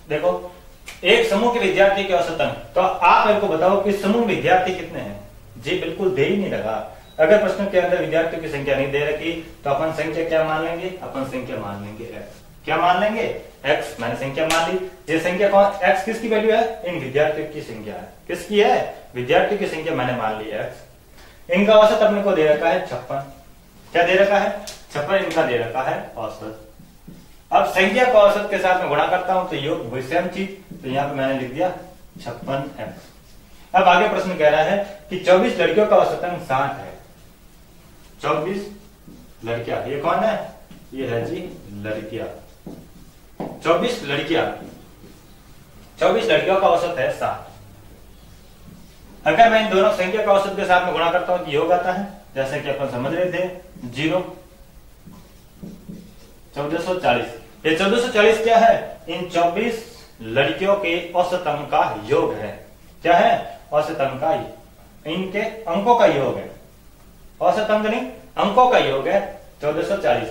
देखो एक समूह के विद्यार्थी के औसत अंक, तो आप मेरे को बताओ कि समूह विद्यार्थी कितने हैं। जी बिल्कुल दे ही नहीं रखा। अगर प्रश्न के अंदर विद्यार्थियों की संख्या नहीं दे रखी तो अपन संख्या क्या मान लेंगे, अपन संख्या मान लेंगे एक्स। क्या मान लेंगे, एक्स। मैंने संख्या मान ली। ये संख्या कौन, एक्स किसकी वैल्यू है, इन विद्यार्थियों की संख्या है। किसकी है, विद्यार्थियों की संख्या मैंने मान ली एक्स। इनका औसत अपने को दे रखा है 56। क्या दे रखा है, 56 इनका दे रखा है औसत। अब संख्या का औसत के साथ में गुणा करता हूं तो योग वही सेम चीज, तो यहां पे मैंने लिख दिया 56x। अब आगे प्रश्न कह रहा है कि 24 लड़कियों का औसत अंक 60 है। 24 लड़कियां, ये कौन है, ये है जी लड़कियां। 24 लड़कियों का औसत है 60। अगर मैं इन दोनों संख्या का औसत के साथ में गुणा करता हूं तो योग आता है, जैसे कि अपन समझ रहे थे 0 1440। ये 1440 क्या है, इन 24 लड़कियों के औसत अंक का योग है। क्या है, औसत अंक का, इनके अंकों का योग है। औसत अंक नहीं, अंकों का योग है 1440।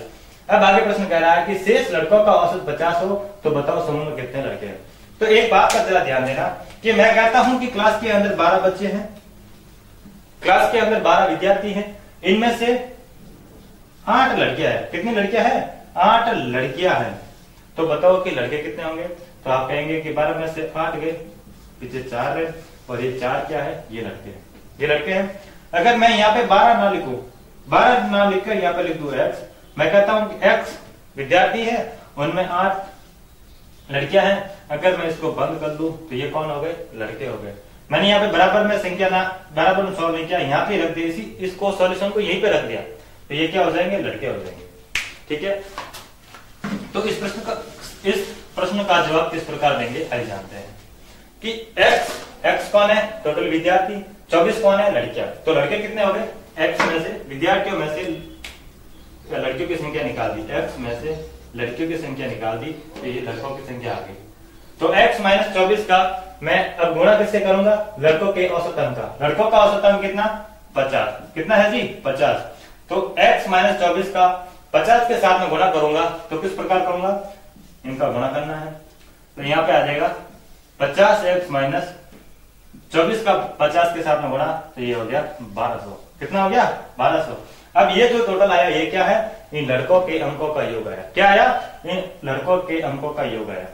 अब आगे प्रश्न कह रहा है कि शेष लड़कों का औसत 50 हो तो बताओ समूह में कितने लड़के हैं। तो एक बात का जरा ध्यान देना कि मैं कहता हूं कि क्लास के अंदर 12 बच्चे हैं, क्लास के अंदर 12 विद्यार्थी हैं, इनमें से 8 लड़कियां हैं। कितनी लड़कियां हैं? 8 लड़कियां हैं। तो बताओ कि लड़के कितने होंगे? तो आप कहेंगे कि 12 में से 8 गए, पीछे 4 रहे, और ये 4 क्या है? ये लड़के हैं, ये लड़के हैं। अगर मैं यहाँ पे 12 ना लिखूं, 12 ना लिखकर यहाँ पे लिख दूं x, मैं कहता हूं कि x विद्यार्थी है, उनमें 8 लड़कियां हैं। अगर मैं इसको बंद कर दूं तो ये कौन हो गए? लड़के हो गए। मैंने यहाँ पे बराबर में संख्या ना बराबर में सॉल्व नहीं किया, यहाँ पे रख दिया, इसको सॉल्यूशन को यहीं पे रख दिया, तो ये क्या हो जाएंगे? लड़के हो जाएंगे। ठीक है, तो इस प्रश्न का जवाब किस प्रकार देंगे आइए जानते हैं कि x कौन है? टोटल विद्यार्थी। 24 कौन है? लड़कियां। तो लड़के कितने हो गए? x में से विद्यार्थियों में से लड़कियों की संख्या निकाल दी, x में से लड़कियों की संख्या निकाल दी, तो ये लड़कों की संख्या आ गई। तो x माइनस 24 का मैं अब गुणा किससे करूंगा? लड़कों के औसत अंक का। लड़कों का औसत अंक कितना? 50। कितना है जी? 50। तो x माइनस 24 का 50 के साथ में गुणा करूंगा, तो किस प्रकार करूंगा? इनका गुणा करना है, तो यहाँ पे आ जाएगा 50x माइनस 24 का 50 के साथ में गुणा, तो ये हो गया 1200। कितना हो गया? 1200। अब ये जो टोटल आया ये क्या है? इन लड़कों के अंकों का योग आया। क्या आया? इन लड़कों के अंकों का योग आया।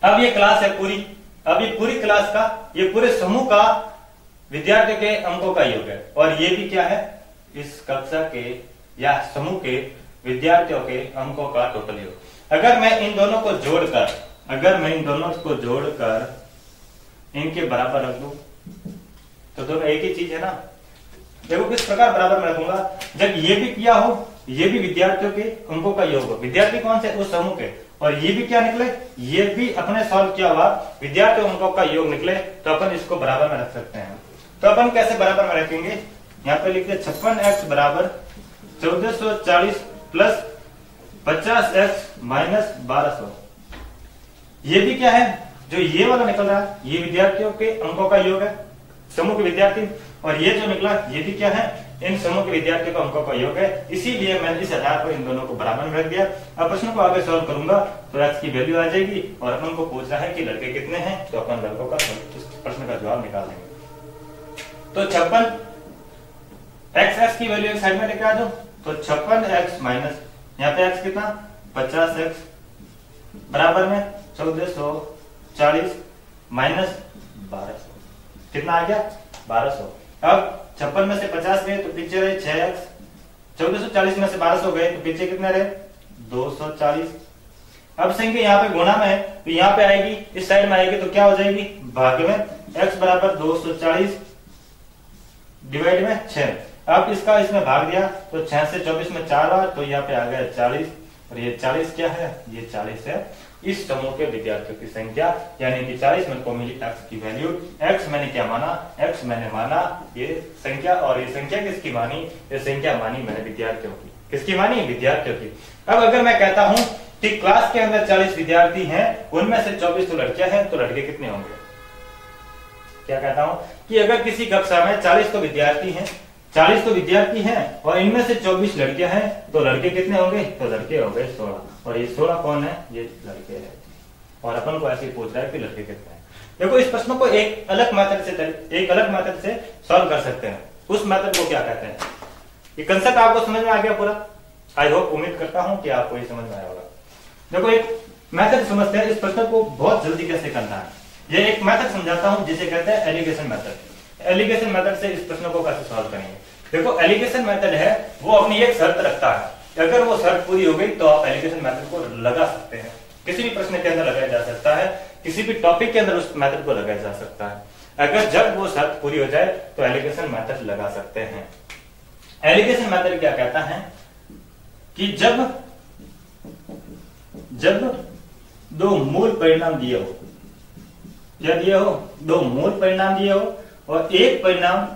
अब ये क्लास है पूरी, अब ये पूरी क्लास का, ये पूरे समूह का विद्यार्थियों के अंकों का योग है, और ये भी क्या है? इस कक्षा के या समूह के विद्यार्थियों के अंकों का टोटल योग। अगर मैं इन दोनों को जोड़कर, अगर मैं इन दोनों को जोड़कर इनके बराबर रख दूं, तो दोनों एक ही चीज है ना। देखो किस प्रकार बराबर में रखूंगा, जब ये भी किया हो, ये भी विद्यार्थियों के अंकों का योग हो। विद्यार्थी कौन से? उस समूह के। और ये भी क्या निकले? ये भी अपने सॉल्व किया हुआ विद्यार्थियों अंकों का योग निकले, तो अपन इसको बराबर में रख सकते हैं। तो अपन कैसे बराबर में रखेंगे? यहाँ पे लिखते 56x बराबर 1440 प्लस 50x माइनस 1200। ये भी क्या है? जो ये वाला निकल रहा है, ये विद्यार्थियों के अंकों का योग है, समूह के विद्यार्थी, और ये जो निकला ये भी क्या है? इन समूह के विद्यार्थियों का अंकों का योग है। इसीलिए मैंने इस आधार पर इन दोनों को बराबर में रख दिया। अब प्रश्न को आगे सॉल्व करूंगा तो x की वैल्यू आ जाएगी, और अपन को पूछ रहा है कि लड़के कितने हैं, तो अपन लड़कों का प्रश्न का जवाब निकाल देंगे। तो 56 x की वैल्यू एक साइड में लेके आ जाओ, तो 56x माइनस यहाँ पे x कितना? 50x बराबर में 1440 माइनस 1200। कितना आ गया? 1200। अब 56 में से 50 गए तो पीछे रहे 6x, 1440 में से 1200 गए तो पीछे कितने रहे? 240। अब संख्या यहाँ पे गुणा में है, तो यहाँ पे आएगी, इस साइड में आएगी, तो क्या हो जाएगी? भाग्य में x बराबर 240 डिवाइड में 6। अब इसका इसमें भाग दिया, तो 6 से 24 में 4 आ, तो यहाँ पे आ गया 40, और ये 40 क्या है? ये 40 है इस समूह के विद्यार्थियों की संख्या, यानी कि 40 में को मिली x की वैल्यू। x मैंने क्या माना? x मैंने माना ये संख्या, और ये संख्या किसकी मानी? ये संख्या मानी मैंने विद्यार्थियों की। किसकी मानी? विद्यार्थियों की। अब अगर मैं कहता हूं कि क्लास के अंदर 40 विद्यार्थी हैं, उनमें से 24 तो लड़कियां हैं, तो लड़के कितने होंगे? क्या कहता हूं कि अगर किसी कक्षा में 40 तो विद्यार्थी हैं, 40 तो विद्यार्थी हैं, और इनमें से 24 लड़कियां हैं, तो लड़के कितने होंगे? तो लड़के हो गए 16, और ये 16 कौन है? ये लड़के हैं। और अपन को ऐसे ही पूछ रहा है कि लड़के कितने हैं। देखो इस प्रश्न को एक अलग मेथड से सॉल्व कर सकते हैं। उस मेथड को क्या कहते हैं? ये कंसेप्ट आपको समझ में आ गया पूरा? आई होप, उम्मीद करता हूं कि आपको ये समझ में आया होगा। देखो एक मेथड समझते हैं, इस प्रश्न को बहुत जल्दी कैसे करना है। ये एक मेथड समझाता हूं जिसे कहते हैं एलिगेशन मेथड। एलिगेशन मेथड से इस प्रश्न को कैसे सॉल्व करेंगे? देखो एलिगेशन मेथड है वो अपनी एक शर्त रखता है, अगर वो शर्त पूरी हो गई तो आप एलिगेशन मेथड को लगा सकते हैं। किसी भी प्रश्न के अंदर लगाया जा सकता है, किसी भी टॉपिक के अंदर उस मेथड को लगाया जा सकता है। अगर जब वो शर्त पूरी हो जाए तो एलिगेशन मेथड लगा सकते हैं। एलिगेशन मेथड क्या कहता है कि जब दो मूल परिणाम दिए हो, क्या दिए हो? दो मूल परिणाम दिए हो, और एक परिणाम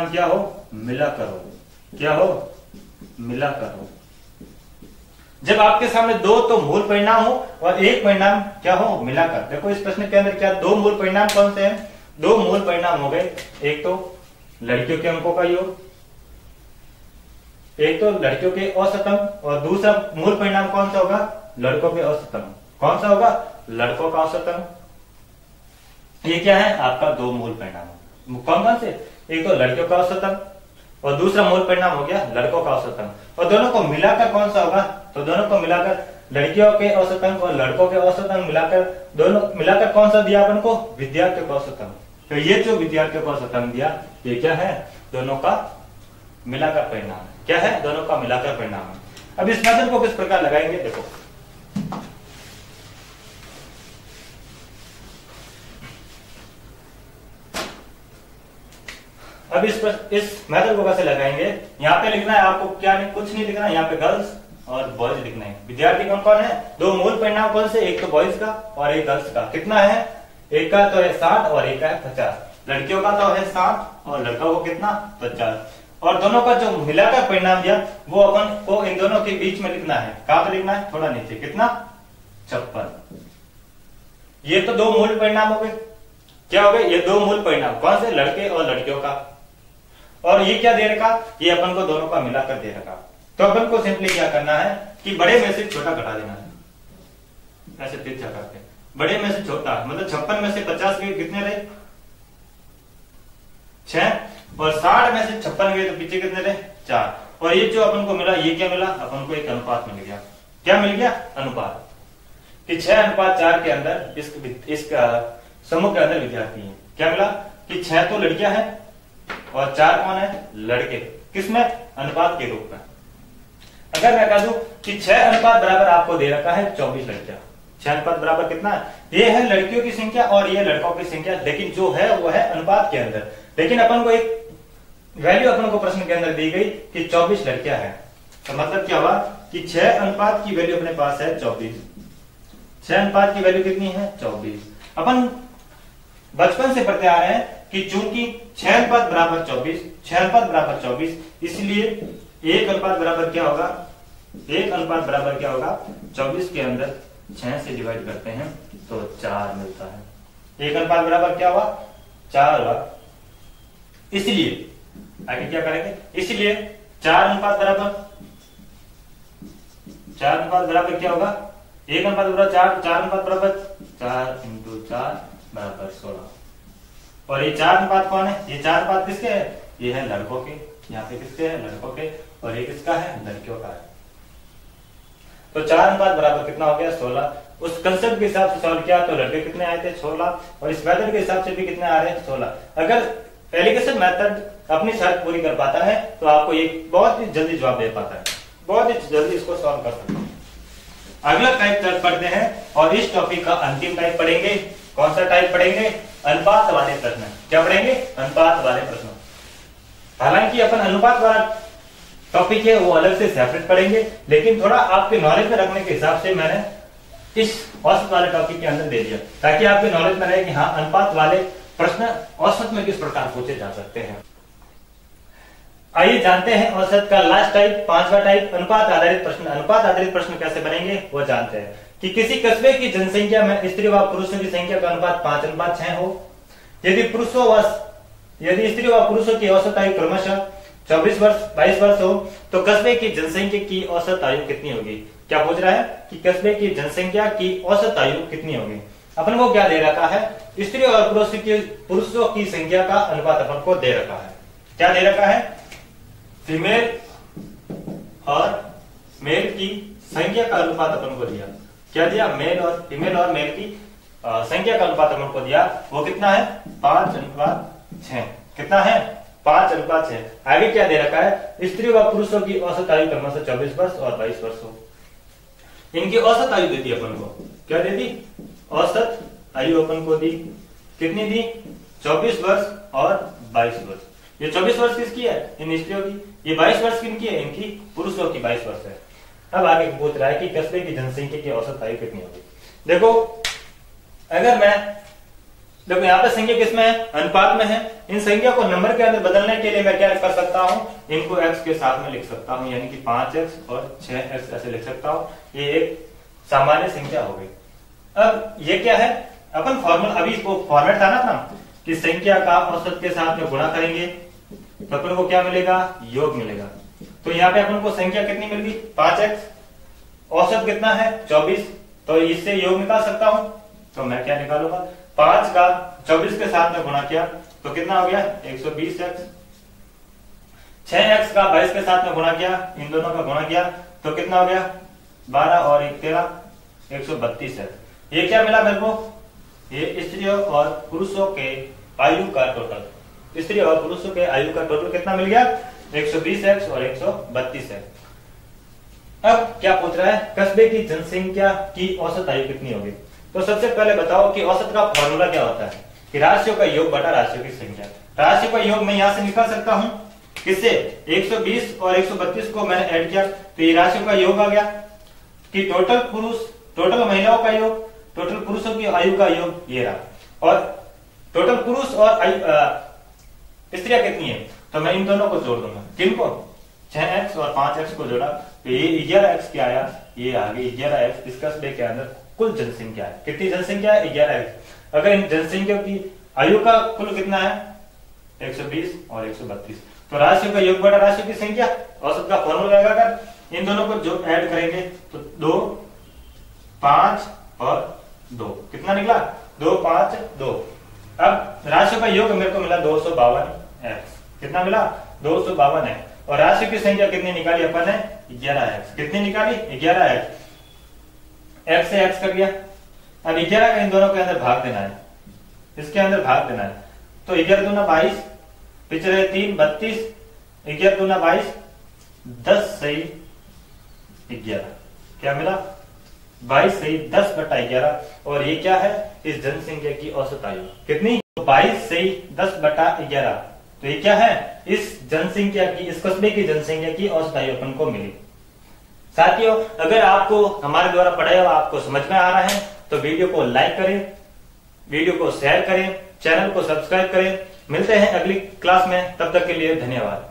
क्या हो? मिला करो। क्या हो? मिला करो। जब आपके सामने दो तो मूल परिणाम हो और एक परिणाम क्या हो? मिलाकर। देखो इस प्रश्न के अंदर क्या दो मूल परिणाम कौन से हैं? दो मूल परिणाम हो गए, एक तो लड़कियों के अंकों का योग, एक तो लड़कियों के औसत अंक, और दूसरा मूल परिणाम कौन सा होगा? लड़कों के औसत अंक। कौन सा होगा? लड़कों का औसत अंक। ये क्या है आपका दो मूल परिणाम। कौन कौन से? एक तो लड़कियों का औसतन और दूसरा मूल परिणाम हो गया लड़कों का औसतन। और दोनों को मिलाकर कौन सा होगा? तो दोनों को मिलाकर लड़कियों के औसतन और लड़कों के औसतन मिलाकर, दोनों मिलाकर कौन सा दिया अपन को? विद्यार्थियों का औसतन। तो ये जो विद्यार्थियों का औसतन दिया ये क्या है? दोनों का मिलाकर परिणाम। क्या है? दोनों का मिलाकर परिणाम। अब इस मेथड को किस प्रकार लगाएंगे देखो। अब इस मेथड को कैसे लगाएंगे? यहाँ पे लिखना है आपको, क्या नहीं, कुछ नहीं लिखना है, यहाँ पे गर्ल्स और बॉयज लिखना है। विद्यार्थी कौन कौन है? दो मूल परिणाम कौन से? एक तो बॉयज का और एक गर्ल्स का। कितना है? एक का तो है 60 और एक का है 50। लड़कियों का तो है 60 और लड़कों को कितना? 50। और दोनों का जो मिलाकर परिणाम दिया वो अपन को इन दोनों के बीच में लिखना है। कहां पे लिखना है? थोड़ा नीचे। कितना? 56। ये तो दो मूल परिणाम हो गए। क्या हो गए? ये दो मूल परिणाम कौन से? लड़के और लड़कियों का। और ये क्या दे रखा? ये अपन को दोनों का मिलाकर दे रखा। तो अपन को सिंपली क्या करना है कि बड़े में से छोटा घटा देना है। ऐसे तिरछा करके बड़े में से छोटा, मतलब 56 में से 50 गए, कितने रहे? 6। और 60 में से 56 गए तो पीछे कितने रहे? 4। और ये जो अपन को मिला ये क्या मिला? अपन को एक अनुपात मिल गया। क्या मिल गया? अनुपात। कि 6:4 के अंदर इसका समूह के अंदर विद्यार्थी है। क्या मिला? कि 6 तो लड़कियां हैं और 4 कौन है? लड़के। किसमें? अनुपात के रूप में। अगर मैं कह दूं कि 6 अनुपात बराबर आपको दे रखा है 24 लड़कियां। 6 अनुपात बराबर कितना है? ये है लड़कियों की संख्या और ये लड़कों की संख्या, लेकिन जो है वो है अनुपात के अंदर। लेकिन अपन को एक वैल्यू अपन को प्रश्न के अंदर दी गई कि 24 लड़कियां हैं। तो मतलब क्या हुआ कि 6 अनुपात की वैल्यू अपने पास है 24। 6 अनुपात की वैल्यू कितनी है? 24। अपन बचपन से पढ़ते आ रहे हैं कि चूंकि 6 अनुपात बराबर 24, 6 अनुपात बराबर 24, इसलिए 1 अनुपात बराबर क्या होगा? 1 अनुपात बराबर क्या होगा? 24 के अंदर 6 से डिवाइड करते हैं तो 4 मिलता है। 1 अनुपात बराबर क्या हुआ? 4 हुआ। इसलिए आगे क्या करेंगे? इसलिए 4 अनुपात बराबर क्या होगा? 1 अनुपात बराबर 4, 4 अनुपात बराबर 4 × 4 बराबर 16। और ये 4 अनुपात कौन है? ये 4 अनुपात किसके है? ये है लड़कों के। यहाँ पे किसके है? लड़कों के। और ये किसका है? लड़कियों का है। तो 4 अनुपात बराबर कितना हो गया? 16। उस कंसेप्ट के हिसाब से सॉल्व किया तो लड़के कितने आए थे? 16। और इस मेथड के हिसाब से भी कितने आ रहे हैं? 16। अगर एलिगेशन मेथड अपनी शर्त पूरी कर पाता है तो आपको ये बहुत ही जल्दी जवाब दे पाता है, बहुत ही जल्दी इसको सॉल्व कर सकते हैं। अगला टाइप पढ़ते हैं और इस टॉपिक का अंतिम टाइप पढ़ेंगे। कौन सा टाइप पढ़ेंगे? अनुपात वाले प्रश्न। क्या पढ़ेंगे? अनुपात वाले प्रश्न। हालांकि अपन अनुपात वाला टॉपिक है वो अलग से सेपरेट पढ़ेंगे, लेकिन थोड़ा आपके नॉलेज में रखने के हिसाब से मैंने इस औसत वाले टॉपिक के अंदर दे दिया, ताकि आपके नॉलेज में रहे कि हाँ अनुपात वाले प्रश्न औसत में किस प्रकार पूछे जा सकते हैं। आइए जानते हैं औसत का लास्ट टाइप, 5वां टाइप, अनुपात आधारित प्रश्न। अनुपात आधारित प्रश्न कैसे बनेंगे वो जानते हैं कि किसी कस्बे की जनसंख्या में स्त्री व पुरुषों की संख्या का अनुपात 5:6 हो। यदि स्त्री व पुरुषों की औसत आयु क्रमशः 24 वर्ष 22 वर्ष हो तो कस्बे की जनसंख्या की औसत आयु कितनी होगी? क्या पूछ रहा है कि कस्बे की जनसंख्या की औसत आयु कितनी होगी? अपन को क्या दे रखा है? स्त्री और पुरुषों की संख्या का अनुपात अपन को दे रखा है। क्या दे रखा है? फीमेल और मेल की संख्या का अनुपात अपन को दिया। क्या दिया? फीमेल और मेल की संख्या का अनुपात अपन को दिया। वो कितना है? 5:6। कितना है? 5:6। आगे क्या दे रखा है? स्त्री व पुरुषों की औसत आयु क्रमशः 24 वर्ष और 22 वर्ष हो। इनकी औसत आयु दे दी अपन को। क्या दे दी? औसत आयु अपन को दी। कितनी दी? 24 वर्ष और 22 वर्ष। ये 24 वर्ष किसकी है? इन स्त्रियों की। ये 22 वर्ष किनकी है? इनकी पुरुषों की 22 वर्ष है। अब आगे पूछ रहा है कि कस्बे की जनसंख्या की औसत आयु कितनी होगी। देखो अगर देखो यहाँ पे संख्या किसमें है? अनुपात में है। इन संख्या को नंबर के अंदर बदलने के लिए मैं क्या कर सकता हूँ? इनको x के साथ में लिख सकता हूँ, यानी कि 5x और 6x ऐसे लिख सकता हूँ। ये एक सामान्य संख्या हो गई। अब ये क्या है? अपन फॉर्मूला, अभी इसको फॉर्मेट था ना कि संख्या का औसत के साथ में गुणा करेंगे तो अपन को क्या मिलेगा? योग मिलेगा। तो यहाँ पे अपन को संख्या कितनी मिल गई? 5x। औसत कितना है? 24। तो इससे योग निकाल सकता हूं। तो मैं क्या निकालूंगा? 5 का 24 के साथ में गुणा किया तो कितना हो गया 120x। 6x का 22 के साथ में गुणा किया, इन दोनों का गुणा किया तो कितना हो गया 12 और 1 13 132 है। ये क्या मिला मेरे को, ये स्त्रियों और पुरुषों के आयु का टोटल, स्त्री और पुरुषों के आयु का टोटल कितना मिल गया 120x और 132 है। अब क्या पूछ रहा है, कस्बे की जनसंख्या की औसत आयु कितनी होगी। तो सबसे पहले बताओ कि औसत का फॉर्मूला क्या होता है कि राशियों का योग बटा राशियों की संख्या। राशियों का योग मैं यहां से निकाल सकता हूं किससे, 120 और 132 को मैंने ऐड किया तो ये राशियों का योग आ गया कि टोटल महिलाओं का योग, टोटल पुरुषों की आयु का योग ये रहा, और टोटल पुरुष और स्त्रियां कितनी है तो मैं इन दोनों को जोड़ दूंगा, किनको 6x और 5x को जोड़ा तो ये 11x क्या आया, ये आ गई 11x। इस कस्बे के अंदर कुल जनसंख्या है, कितनी जनसंख्या है 11x। अगर इन जनसंख्या की आयु का कुल कितना है 120 और 132, तो राशियों का योग बटा राशियों की संख्या, औसत का फॉर्मूला रहेगा। अगर इन दोनों को जो ऐड करेंगे तो 2 5 और 2 कितना निकला 2 5 2। अब राशियों का योग मेरे को मिला 252x, कितना मिला 252 है, और राशियों की संख्या कितनी निकाली अपन ने 11x, कितनी निकाली 11x, x से x कर दिया। अब 11 का इन दोनों के अंदर भाग देना है, इसके अंदर भाग देना है तो 11 दूना 22, पिछले 3 32, 11 दूना 22, 10 सही 11, क्या मिला 22 सही 10 बटा 11, और ये क्या है इस जनसंख्या की औसत आयु कितनी, तो 22 सही 10 बटा 11, तो ये क्या है इस जनसंख्या की, इस कस्बे की जनसंख्या की औसत आयु अपन को मिली। साथियों, अगर आपको हमारे द्वारा पढ़ाया हुआ आपको समझ में आ रहा है तो वीडियो को लाइक करें, वीडियो को शेयर करें, चैनल को सब्सक्राइब करें। मिलते हैं अगली क्लास में, तब तक के लिए धन्यवाद।